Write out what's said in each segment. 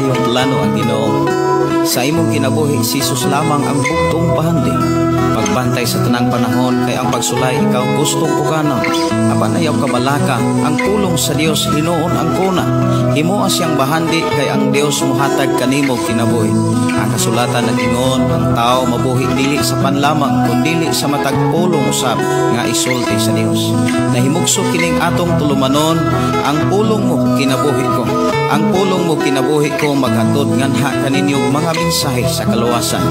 iyong plano ang Ginoo. Sa imong kinabuhi si Jesus lamang ang bugtong bahandi. Magbantay sa tanang panahon kay ang pagsulay ikaw gustong uganon. Apan ayaw kabalaka ang pulong sa Dios hinuon ang kuna. Himoa siyang bahandi kay ang Dios mohatag kanimo kinabuhi. Ang kasulatan nag-ingon ang tao mabuhi dili sa panlamang kundi sa matag pulong usab nga isulti sa Dios. Nahimugso kining atong tulumanon ang pulong mo kinabuhi ko. Ang pulong mo kinabuhi ko maghatod nganha kaninyong mga mensahe sa kaluwasan,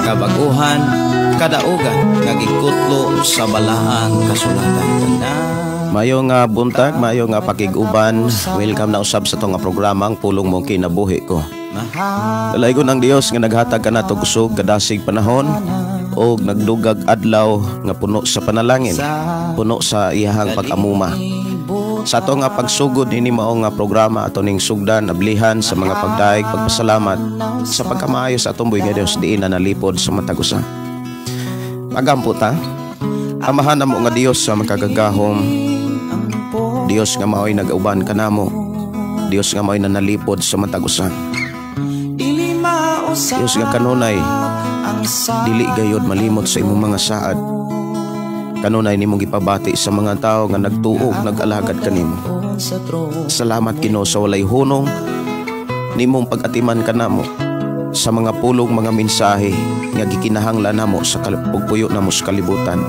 kabaguhan, kadaugan nga gikutlo sa balaang kasulatan. Mayo nga buntag, mayo nga pakiguban. Welcome na usab sa tong programa ang pulong mo kinabuhi ko. Dalaygon ang Dios nga naghatag kanato kusog kadasig panahon og nagdugag adlaw nga puno sa panalangin, puno sa iyahang pag-amuma. Sa ato nga pagsugod ini mao nga programa ato ning sugdan ablihan sa mga pagdaig pagpasalamat sa pagkamaayo sa atong buhi nga Dios diin na nalipod sa matag usa. Magampo ta. Amahan namo nga Dios sa makagagahom. Dios nga mao'y nag-uban kanamo. Dios nga mao'y nanalipod sa matag usa. Dios nga kanunay dili gayud malimot sa imong mga saad. Kanunay nimong gipabati sa mga tao nga nagtuog nag-alagad kanimo. Salamat Ginoo sa walay hunong nimong pag-atiman kanamo sa mga pulong mga mensahe nga gikinahanglan namo sa pagpuyo namo sa kalibutan.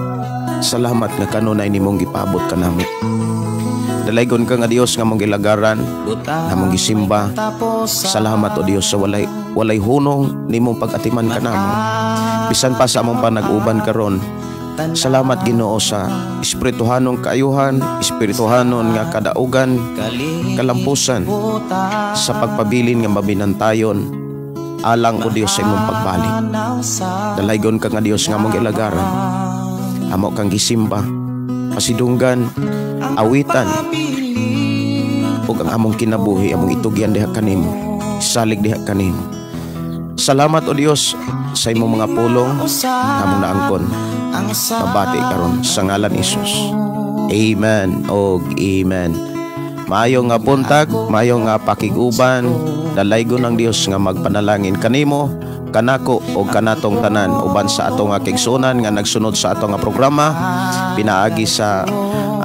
Salamat nga kanunay nimong gipabot kanamo. Dalaygon ka nga Dios nga mong gilagaran, nga mong gisimba. Salamat o Dios sa walay hunong nimong pag-atiman kanamo. Bisan pa sa among panag-uban karon. Salamat Ginoo sa espirituhanong kaayuhan, espirituhanon nga kadaugan, kalampusan sa pagpabilin nga mabinantayon alang o Dios sa imong pagbalik. Dalaygon ka nga Dios nga mong ilagaran. Amo kang gisimba, pasidunggan, awitan ug ang among kinabuhi among itugyan diha kanimo, salig diha kanimo. Salamat o Dios sa imong mga pulong among naangkon. Mabati karon sa ngalan ni Jesus. Amen og amen. Maayo nga buntag, maayo nga pakiguban. Dalaygon ng Dios nga magpanalangin kanimo, kanako o kanatong tanan uban sa atong nga kaigsunan nga nagsunod sa atong nga programa pinaagi sa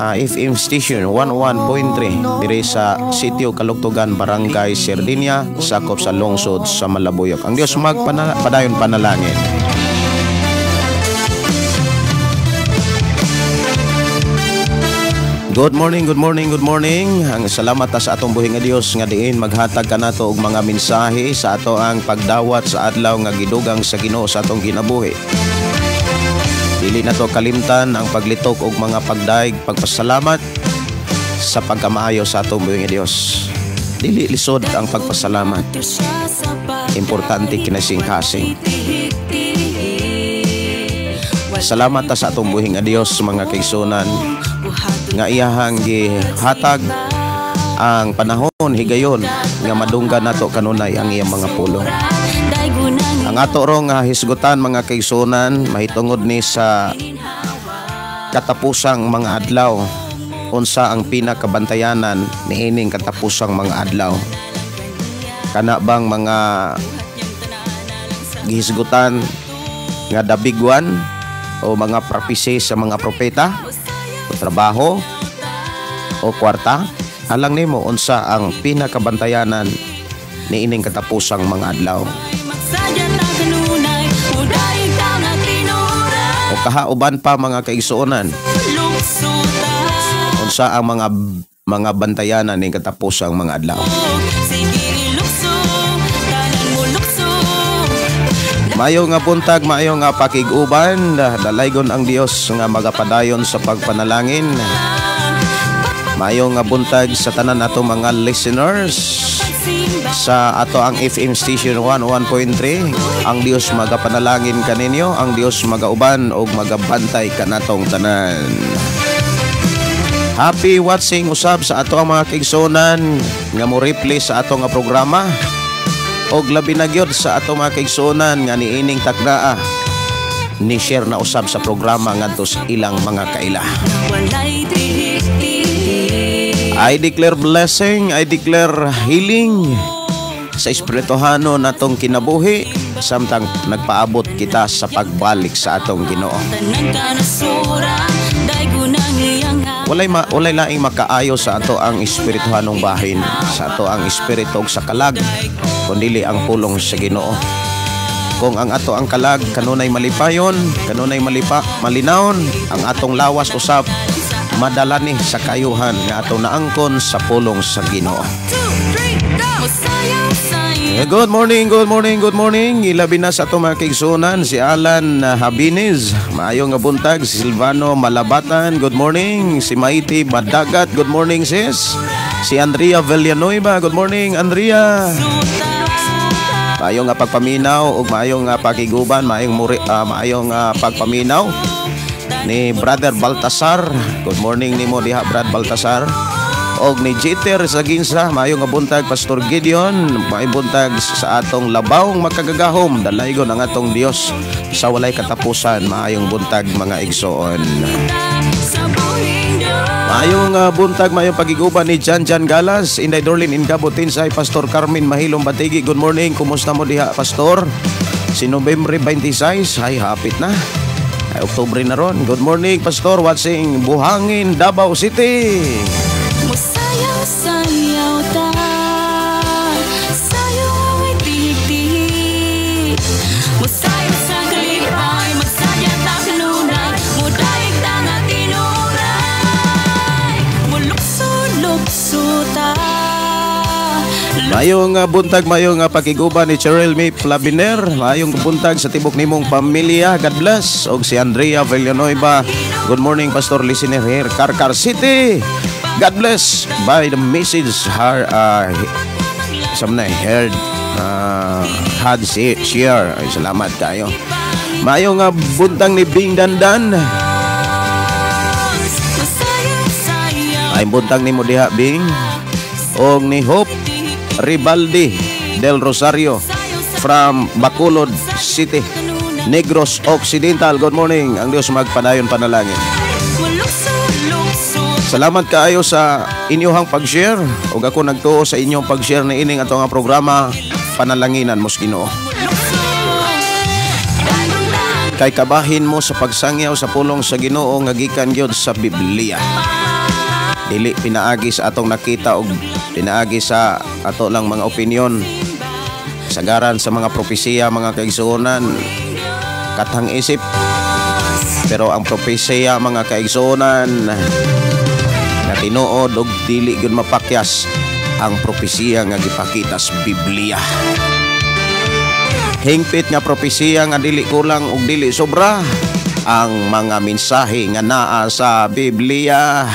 FM station 101.3 diri sa sitio Kalugtugan, Barangay Sardinia, sakop sa lungsod sa Malabuyok. Ang Dios magpadayon panalangin. Good morning, good morning, good morning. Ang salamat sa atong buhi nga Dios nga diin maghatag kanato og mga mensahe sa ato ang pagdawat sa adlaw nga gidugang sa Ginoo sa atong ginabuhi. Dili na to kalimtan ang paglitok og mga pagdaig pagpasalamat sa pagkamaayo sa atong buhi nga Dios. Dili lisod ang pagpasalamat. Importante kinasing-kasing. Salamat sa atong buhi nga Dios mga kaigsunan nga iyahang gihatag ang panahon higayon nga madunggan nato kanunay ang iyang mga pulong. Ang ato ro nga hisgutan mga kaigsunan mahitungod ni sa katapusang mga adlaw, unsa ang pinakabantayanan niining katapusang mga adlaw. Kana bang mga gihisgutan nga dabigwan o mga prophecy sa mga propeta o trabaho o kwarta? Alang nimo unsa ang pinakabantayanan niining katapusang mga adlaw. O kahauban pa mga kaigsuonan, unsa ang mga bantayanan ning katapusang mga adlaw. Maayo nga buntag, maayo nga pakiguban. Dalaygon ang Dios nga magapadayon sa pagpanalangin. Maayo nga buntag sa tanan nato mga listeners sa ato ang FM station 101.3. Ang Dios magapanalangin kaninyo, ang Dios magauban og magabantay kanatong tanan. Happy watching usab sa ato ang mga kaigsunan nga mo replay sa ato nga programa. Og labi na gyud sa ato mga kaigsunan nga niining takdaa ni share na usab sa programa ngadto sa ilang mga kaila. I declare blessing, I declare healing sa espirituhano natong kinabuhi samtang nagpaabot kita sa pagbalik sa atong Ginoo. Walay laing makaayo sa ato ang espirituhanong bahin, sa ato ang espiritu sa kalag, kundili ang pulong sa Ginoo. Kung ang ato ang kalag kanunay malipayon, kanunay malinawon, ang atong lawas usab madala ni sa kayuhan nga ato naangkon sa pulong sa Ginoo. Good morning. Ilabi na sa itong mga kaigsunan si Alan Habinez. Maayong nga buntag. Si Silvano Malabatan. Good morning. Si Maiti Badagat. Good morning, sis. Si Andrea Villanueva. Good morning, Andrea. Maayong nga pagpaminaw ug maayong nga pakiguban, maayong pagpaminaw ni Brother Baltasar. Good morning nimo diha, Brad Baltasar. Og ni Jeter sa Ginsa, maayong nga buntag Pastor Gideon, maayong buntag sa atong labawng makagagahom, dalaygon ang atong Dios sa walay katapusan. Maayong buntag mga igsoon. Maayong buntag, maayong pagiguban ni Jan Galas, Inday Dorlin Ingabutin sa Pastor Carmen Mahilong Batigi. Good morning, kumusta mo diha, Pastor? Si Nobyembre 26, ay hapit na. Ay Oktubre na ron. Good morning, Pastor, watching Buhangin, Davao City. Sayaw ta, sayaw ay tihik-tihik. Musayaw sa kalipay, magsaya ta kanunay. Mudayag ta nga tinuray, mulukso-lukso ta. Mayong buntag, mayong pakiguban ni Cheryl May Flabiner. Mayong buntag sa tibok nimong pamilya. God bless. Og si Andrea Villanueva. Good morning, Pastor listener here, Karkar City. God bless by the message her heard had share. Ay, salamat kayo. Mayong buntang ni Bing Dandan. Ay buntang ni mo diha, Bing. Og ni Hope Ribaldi del Rosario from Bacolod City, Negros Occidental. Good morning. Ang Dios magpadayon panalangin. Salamat kaayo sa inyong pag-share. Ug ako nagtuo sa inyong pag-share na ining ato nga programa Panalanginan mos Ginoo. Kay kabahin mo sa pagsangyaw sa pulong sa Ginoo nga gikan gyud sa Biblia. Dili pinaagi sa atong nakita og pinaagi sa ato lang mga opinyon. Sagaran sa mga propesiya, mga kaigsuonan, katang isip. Pero ang propesiya, mga kaigsuonan, na tinuod og dili gyud mapakyas ang propesiya nga gipakita sa Biblia. Hingpit nga propesiya nga dili kulang og dili sobra ang mga mensahe nga naa sa Biblia.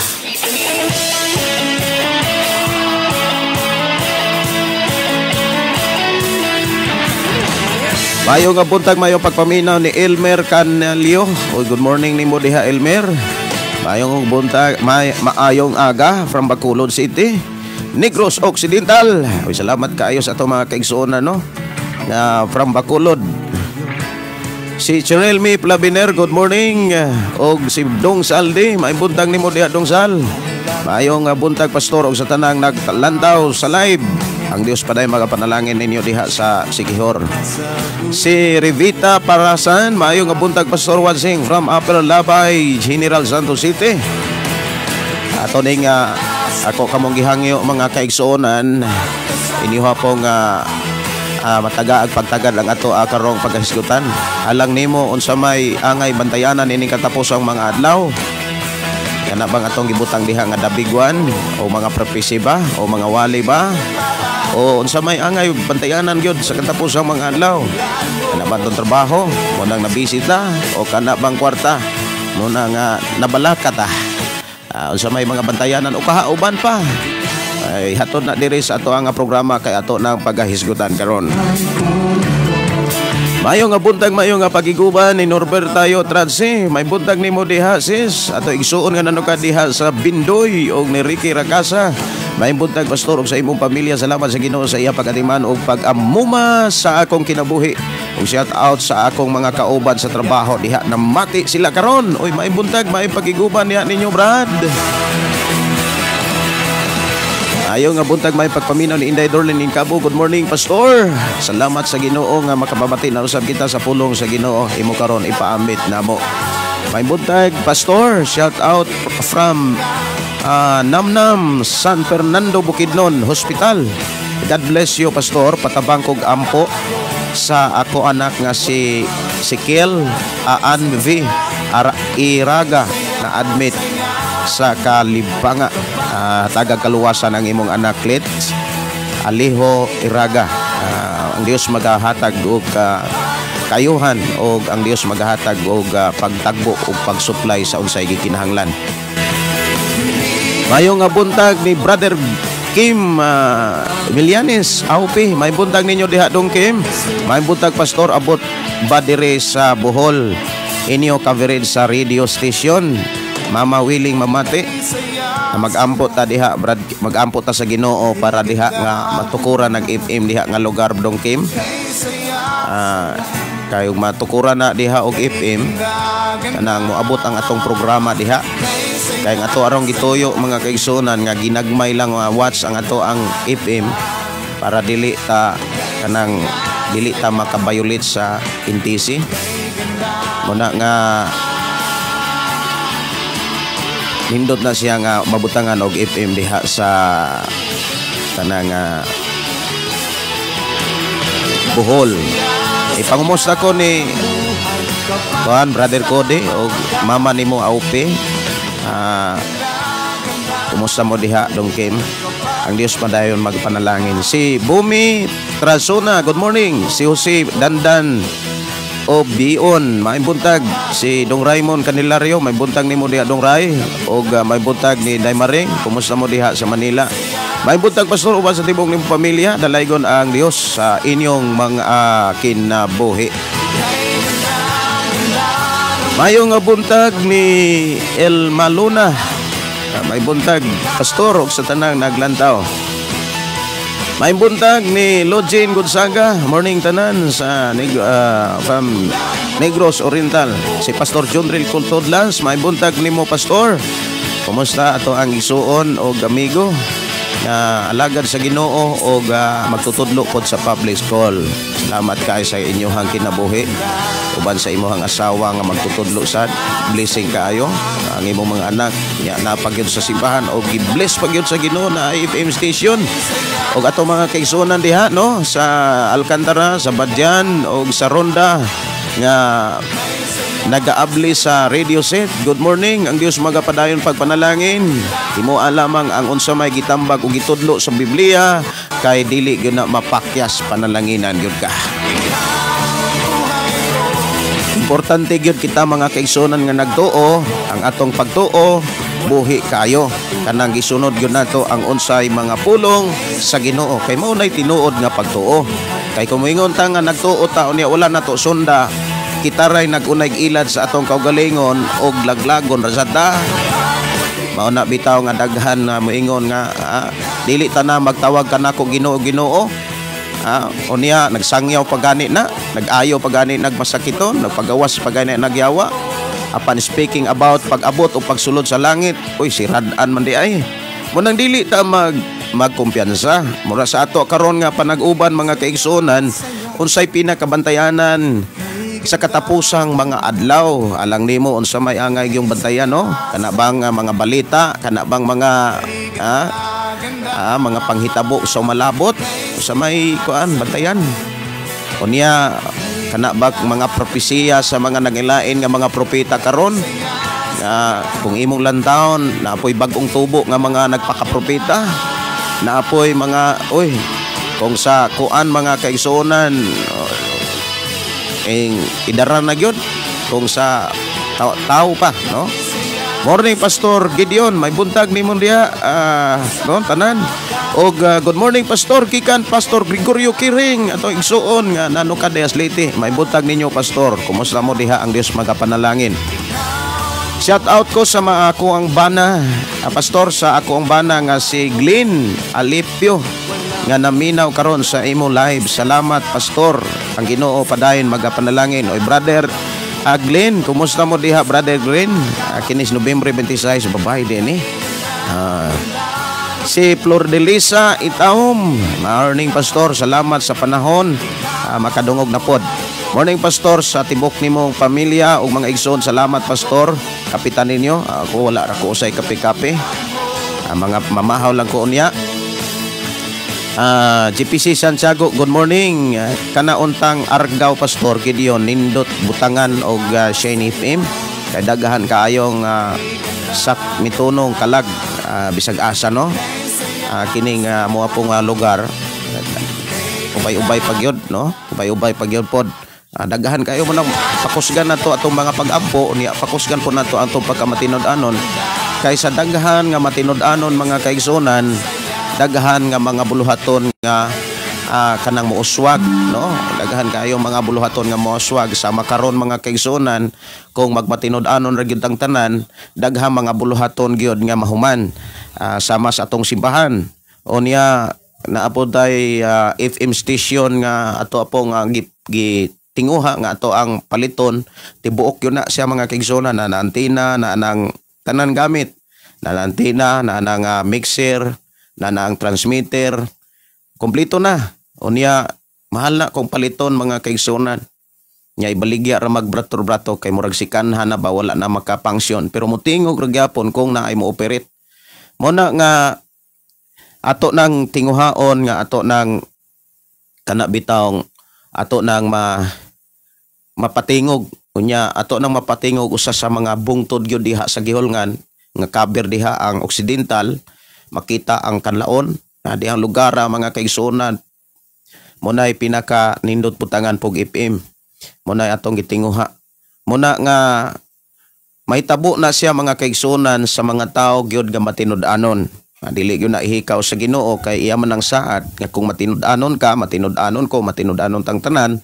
Mayong buntag, mayong pagpaminaw ni Elmer Canalio. Good morning nimo diha, Elmer. Mayong buntag, maayong aga from Bacolod City, Negros Occidental. Salamat kaayo sa ato mga kaigsuonan, no? From Bacolod. Si Cheryl May Flabiner, good morning. Og si Dong Saldi, maayong buntag nimo diha, Dong Sal. Mayong buntag, Pastor, og sa tanang naglantaw sa live. Ang Dios paday magapanalangin ninyo diha sa Sikihor. Si Revita Parasan, maayong buntag, Pastor Wansing from Upper Labay, General Santos City. Ato ning ako kamong gihangyo mga kaigsuonan, iniha pong matagaag pagtagad ang ato karong paghisgutan. Alang nimo unsa may angay bantayanan ining katapusang mga adlaw. Kana bang atong gibutang diha nga dabigwan o mga prophecy ba o mga wali ba? O unsa may angay bantayanan gyud sa katapusang mga adlaw? Kana ba tong trabaho mo nang nabisita o kana bang kwarta mo nang nabalaka ta? Unsa may mga bantayanan o kahauban pa? Ay hatod na diri sa ato ang programa kay ato nang pagahisgutan karon. Mayong buntag, mayong pagiguban ni Norberta Transi. May buntag nimo diha, sis. Ato igsuon nga nanuka diha sa Bindoy og ni Ricky Racasa. May buntag, Pastor, og sa imong pamilya. Salamat sa Ginoo sa iya pag-atiman og pag-amuma sa akong kinabuhi. Og shout out sa akong mga kauban sa trabaho diha na mati sila karon. Oy, may buntag, may pagiguban niya ninyo, Brad. Mayo nga buntag may pagpaminaw ni Inday Dorlin in Cabo. Good morning, Pastor. Salamat sa Ginoo nga makababati na usab kita sa pulong sa Ginoo. Imo karon ipaamit namo. May buntag, Pastor. Shout out from Namnam, San Fernando, Bukidnon Hospital. God bless you, Pastor. Patabang kog ampo sa ako anak nga si Kel Anv Iraga na admit sa Kalibanga. Taga kaluwasan ang imong anak Lit Aliho Iraga. Ang Dios maghahatag og kayuhan o ang Dios maghahatag og pagtagbo o pagsupply sa unsay gikinahanglan. Mayo nga buntag ni Brother Kim Milianes Aupi. May buntag ninyo diha dong Kim. May buntag Pastor abot ba dire sa Bohol inyo coverage sa radio station. Mama willing mamati. Mag-ampot ta diha Brad, mag-ampot ta sa Ginoo para diha nga matukuran nag FM diha nga lugar dong Kim. Kayo matukuran na diha og FM kanang moabot ang atong programa diha. Kay nga ato arong gituyo mga kaigsunan nga ginagmay lang watch ang ato ang FM para dili ta makabayulit sa NTC. Muna nga nindot na siya nga mabutangan og FM diha sa kanang Bohol. Ipangumusta ko ni Brother Cody o mama nimo Aupe. Kumusta mo diha dong Kim? Ang Dios padayon magpanalangin. Si Bumi Trasona, good morning. Si Jose Dandan o Bion, may buntag. Si Dong Raymond Canilario, may buntag nimo diha Dong Ray. O may buntag ni Daymaring. Kumusta mo diha sa Manila? May buntag Pastor uban sa tibok nimong pamilya. Dalaygon ang Dios sa inyong mga kinabuhi. Mayo nga buntag ni El Maluna. May buntag Pastor og sa tanang naglantaw. May buntag ni Lojin Gonzaga. Morning tanan sa from Negros Oriental. Si Pastor John Ril Cultodlas. May buntag nimo Pastor. Kumusta ato ang isuon o amigo na alagad sa Ginoo o magtutudlo pod sa public school. Salamat kay sa inyong kinabuhi. Uban sa imong asawa nga magtutudlo sad. Blessing kaayo ang imong mga anak nya napagyud sa simbahan o gi-bless pagyud sa Ginoo na FM station. Og ato mga kaigsunan diha no sa Alcantara, sa Badyan og sa Ronda nga nagaabli sa radio set. Good morning. Ang Dios magapadayon pagpanalangin. Imo lamang ang unsa may gitambag o gitudlo sa Biblia kay dili gyud na mapakyas panalanginan gyud ka. Importante gyud kita mga kaigsunan nga nagtuo, ang atong pagtuo buhi kayo. Kanang gisunod gyud nato ang unsay mga pulong sa Ginoo. Kay mao nay tinuod nga pagtuo. Kay kung moingon ta nga nagtuo ta unya wala nato sunda, kita ray nagunay ilad sa atong kaugalingon og laglagon ra sad ta. Mao na bitaw nga daghan nga moingon nga dili ta na magtawag kanako Ginoo Ginoo. Unya nagsangyaw pagani na, nag-ayo pagani nagmasakiton, nagpagawas pagani nagyawa. Apan speaking about pag-abot o pagsulod sa langit, uy sirad-an man di ay. Munang dili ta magkumpiyansa. Mura sa ato karon nga panag-uban mga kaigsunan, unsay pinakabantayanan sa katapusang mga adlaw. Alang nimo unsa may angay yung bantayan no? Kana bang mga balita, kana bang mga mga panghitabo sa malabot sa may bantayan. Unya kana ba mga propesiya sa mga nagilain nga mga propeta karon kung imong lantawon naapoy bag-ong tubo nga mga nagpakapropeta, naapoy mga kung sa mga kaigsunan idara na gyud kung sa tao pa no. Morning Pastor Gideon, may buntag nimo diha no tanan. Og good morning Pastor gikan Pastor Gregorio Kiring ato igsuon nga nano ka Dias Leyte. May buntag ninyo Pastor. Kumusta mo diha? Ang Dios magapanalangin. Shout out ko sa mga ako ang bana Pastor sa ako ang bana nga si Glenn Alipio nga naminaw karon sa imo live. Salamat Pastor. Ang Ginoo padayon magapanalangin. Oy brother Glenn, kumusta mo diha brother Glenn? Kinis Nobyembre 26 babae din Si Flor de Lisa Itahom. Morning Pastor, salamat sa panahon. Makadungog na pod. Morning Pastor, sa tibok nimong pamilya ug mga igsoon, salamat Pastor. Kapitan ninyo, ako wala ra ko usay kape-kape. Mga mamahaw lang ko unya. GPC Santiago, good morning. Kanauntang Argao Pastor Gideon nindot butangan og Shiny FM. Kay daghan kaayong sak mitunong kalag bisag asa no. Kining mo pong lugar. Ubay-ubay pagyod no. Ubay-ubay pagyod pod. Daghan kayo mo nang pakusgan nato atong mga pag-ampo niya, pakusgan po nato atong pagkamatinod-anon. Kaysa daghan nga matinod-anon mga kaigsunan, daghan nga mga buluhaton nga kanang muuswag no, daghan kayo mga buluhaton nga muuswag sa makaron mga kaigsunan. Kung magmatinod-anon ra gyud ang tanan, daghang mga buluhaton gyud nga mahuman sama sa atong simbahan. Unya naapod tay FM station nga ato apong tinguha nga ato ang paliton, tibuok yun na siya mga kaigsunan, na antina, na anang tanan gamit, na antina, na anang mixer, na ang transmitter, kompleto na. Unya mahal na kung paliton mga kaigsunan. Nya ibaligya ra magbrato-brato kay murag sikanhan na ba wala na makapangsyon, pero mutingog ra gyapon kung naay mo operate. Mo na nga ato nang tinguhaon nga ato nang kana bitawng ato nang mapatingog. Unya ato nang mapatingog usa sa mga bungtod gyud diha sa gihulngan nga cover diha ang Occidental, makita ang kanlaon na dihang lugar mga kaigsunan. Munay pinaka nindot putangan pog FM. Munay atong gitinguha. Muna nga may tabo na siya mga kaigsunan sa mga tao gyud nga matinud-anon. Dili gyud na ihikaw sa Ginoo kay iya man ang saad nga kung matinud-anon ka, matinud-anon ko, matinud-anon tang tanan,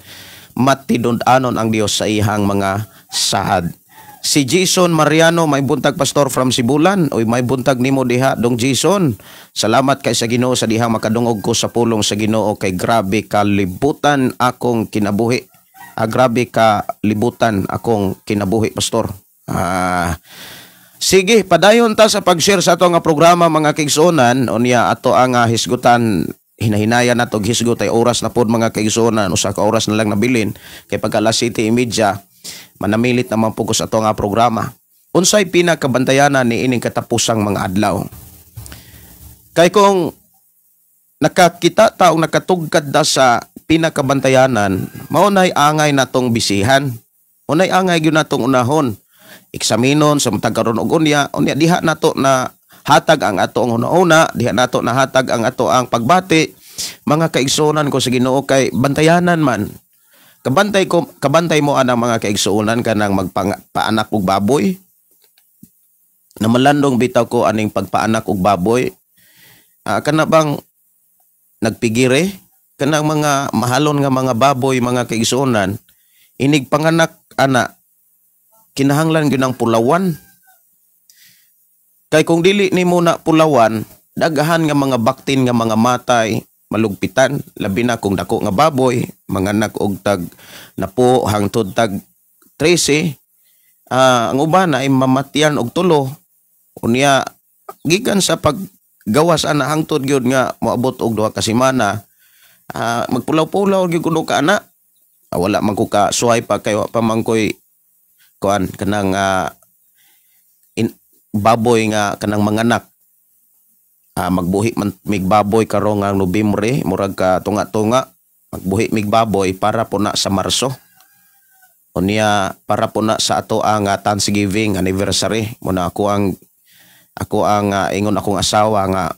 matinud-anon ang Dios sa ihang mga saad. Si Jason Mariano, may buntag Pastor from Sibulan. Oy, may buntag nimo diha dong Jason. Salamat kay sa Ginoo sa dihang makadungog ko sa pulong sa Ginoo kay grabe kalibutan akong kinabuhi. Grabe ka libutan akong kinabuhi Pastor. Sige, padayon ta sa pag-share sa ato nga programa mga kaigsunan. Unya ato ang hisgutan, hinahinaya na to hisgot ay oras na pod mga kaigsunan, usa ka oras na lang nabilin kay pagka alas 7:30 manamilit naman po ko sa ato nga programa. Unsay pinakabantayanan ni ining katapusang mga adlaw? Kay kung nakakita taong nakatugkad da sa pinakabantayanan, maunay angay natong bisihan. Unay angay gyud natong unahon. Eksaminon sa matagaron og unya diha nato na hatag ang ato ang una-una, diha nato na hatag ang ato ang pagbati. Mga kaigsunan ko sa Ginoo kay bantayanan man. Kabantay mo anang mga kaigsuunan kanang magpaanak og baboy. Namalandong bitaw ko aning pagpaanak og baboy. Kana bang nagpigire kanang mga mahalon nga mga baboy mga kaigsuunan, inig panganak ana kinahanglan gyud ang pulawan. Kay kung dili nimo na pulawan, daghan nga mga baktin nga mga matay malugpitan, labi na kung dako nga baboy manganak og tag napo hangtod tag 13. Ang uban ay mamatian og tulo. Unya gikan sa paggawas ana hangtod gyud nga moabot og 2 ka semana, magpulaw-pulaw gyud kuno ka ana. Wala man ko ka suway pa kay wa pa man koy kuan kanang baboy nga kanang manganak. Magbuhi man mig baboy karong nga Nobyembre, murag ka tunga-tunga magbuhi mig baboy para po na sa Marso. Unya para po na sa ato ang Thanksgiving anniversary. Muna ako ang ingon akong asawa nga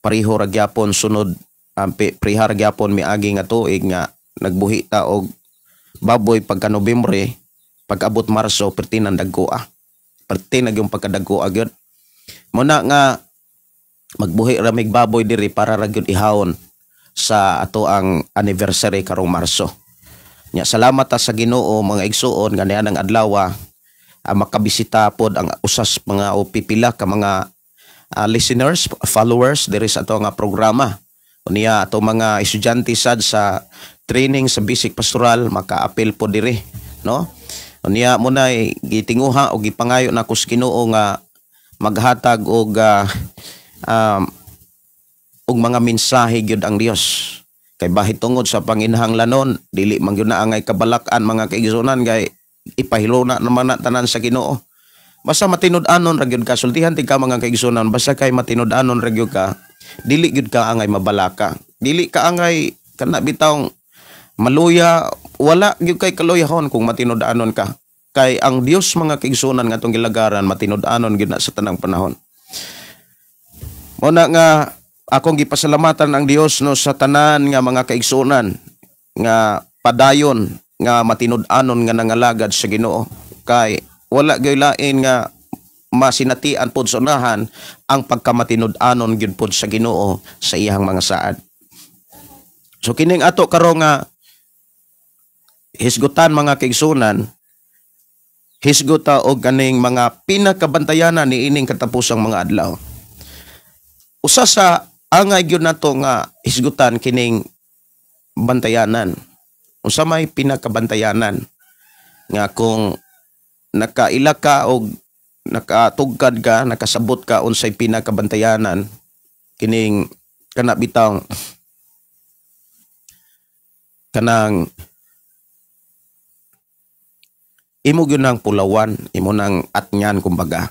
pareho ra gyapon sunod prihar gyapon miagi nga tuig nga nagbuhi ta og baboy pagka Nobyembre, pag abot Marso pertinan dagkoa. Pertin na yung pagkadagkoa gyud. Muna nga magbuhi ra mig baboy diri para ra gyud ihawon sa ato ang anniversary karong Marso. Nya salamat ta sa Ginoo mga igsuon ganian ang adlaw makabisita pod ang usas mga o pipila ka mga listeners, followers diri sa ato nga programa. Unya ato mga estudyante sad sa training sa basic pastoral maka-apil po diri, no? Unya muna gitinguha o gipangayo na kus Ginoo nga maghatag og og mga mensahe gyud ang Dios. Kay bahit tungod sa panginahanglanon, dili man gyud na angay kabalakan mga kaigsunan kay ipahilona naman na tanan sa Ginoo. Basta matinud-anon ra gyud ka, sultihan ti ka mga kaigsunan, basta kay matinud-anon ra gyud ka, dili gyud ka angay mabalaka. Dili ka angay kana bitawng maluya, wala gyud kay kaluyahon kung matinud-anon ka. Kay ang Dios mga kaigsunan nga atong gilagaran matinud-anon gyud na sa tanang panahon. Muna nga akong gipasalamatan ang Dios no sa tanan nga mga kaigsunan nga padayon nga matinud-anon nga nangalagad sa Ginoo. Kay wala gyud lain nga masinatian pod sa unahan ang pagkamatinud-anon gyud pod sa Ginoo sa iyang mga saad. So kining ato karon nga hisgutan mga kaigsunan, hisguta og kaning mga pinakabantayanan ni ining katapusang mga adlaw. Usa sa angay gyud nato nga hisgutan kining bantayanan. Unsa may pinakabantayanan nga kung nakaila ka og nakatugkad ka, nakasabot ka unsay pinakabantayanan kining kana bitaw kanang imo gyud nang pulawan, imo nang atnyan kumbaga.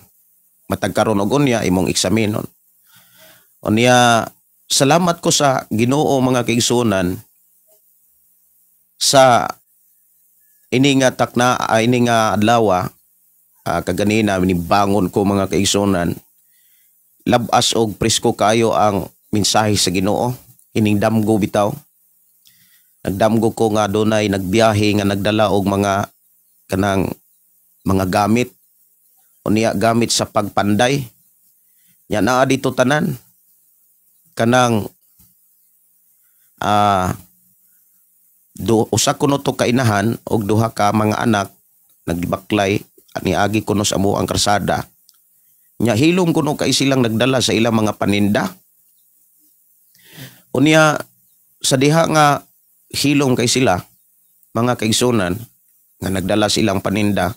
Matag karon og unya imong eksaminon. Unya salamat ko sa Ginoo mga kaigsunan sa ini nga takna ini nga adlaw kaganina bangon ko mga kaigsunan, labas og presko kayo ang mensahe sa Ginoo. Ining damgo bitaw, nagdamgo ko nga dunay nagbiyahe nga nagdala og mga kanang mga gamit, unya gamit sa pagpanday. Nya naa dito tanan kanang usa kuno to kainahan og duha ka mga anak nagbaklay niagi kuno sa amo ang karsada. Nya hilom kuno kay silang nagdala sa ilang mga paninda. Unya sa diha nga hilom kay sila mga kaigsunan nga nagdala silang paninda,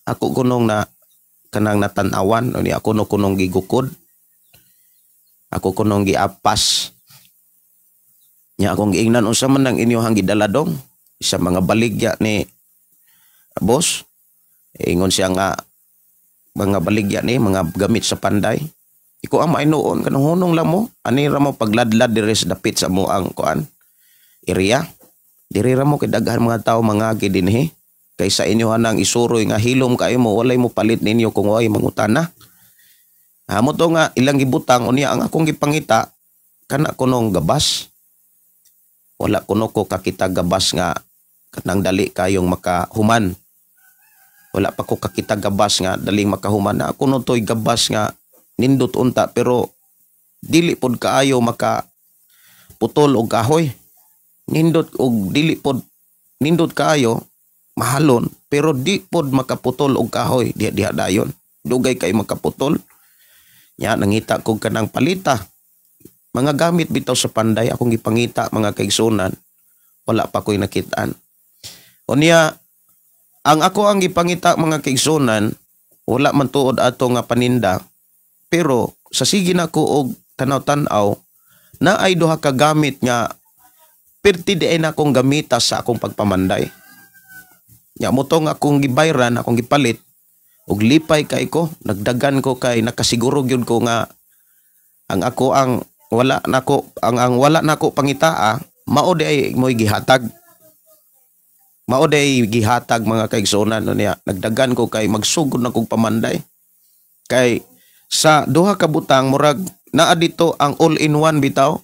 ako kunong na kanang natanawan, unya ako no kunong gigukod, ako kunong giapas. Nya akong giingnan unsa man ang inyohang gidala dong sa mga baligya ni boss. Ingon siya nga mga baligya ni mga gamit sa panday. Iko ang mainuon kanang hunong lang mo, ani ra mo pagladlad diri sa dapit sa mo ang kuan area. Diri ra mo kay daghan mga tawo mangagi dinhi. Kaysa inyo hanang isuroy nga hilom kayo mo, walay mo palit ninyo kung way mangutana. Amo to nga ilang gibutang unya ang akong gipangita kana kunong gabas. Wala kuno ko kakita gabas nga kanang dali kayong makahuman. Wala pa ko kakita gabas nga daling makahuman. Ako no to'y gabas nga nindot unta pero dili pod kaayo maka putol og kahoy. Nindot og dili pod nindot kaayo mahalon pero di pod makaputol og kahoy diha dayon. Dugay kay makaputol. Nya nangita ko kanang palita. Mga gamit bitaw sa panday akong gipangita mga kaigsunan. Wala pa ko'y nakitaan. Unya ang ako ang gipangita mga kaigsunan, wala man tuod ato nga paninda, pero sa sige na ko og tanaw-tanaw na ay duha ka gamit nga perti di ay na akong gamita sa akong pagpamanday. Nya mo to nga akong gibayran, akong gipalit og lipay kay ko, nagdagan ko kay nakasiguro gyud ko nga ang ako ang wala nako ang wala nako pangitaa mao di ay moy gihatag. Mao day gihatag mga kaigsunan niya. Nagdagan ko kay magsugod na kong pamanday. Kay sa duha ka butang murag naa dito ang all-in-one bitaw.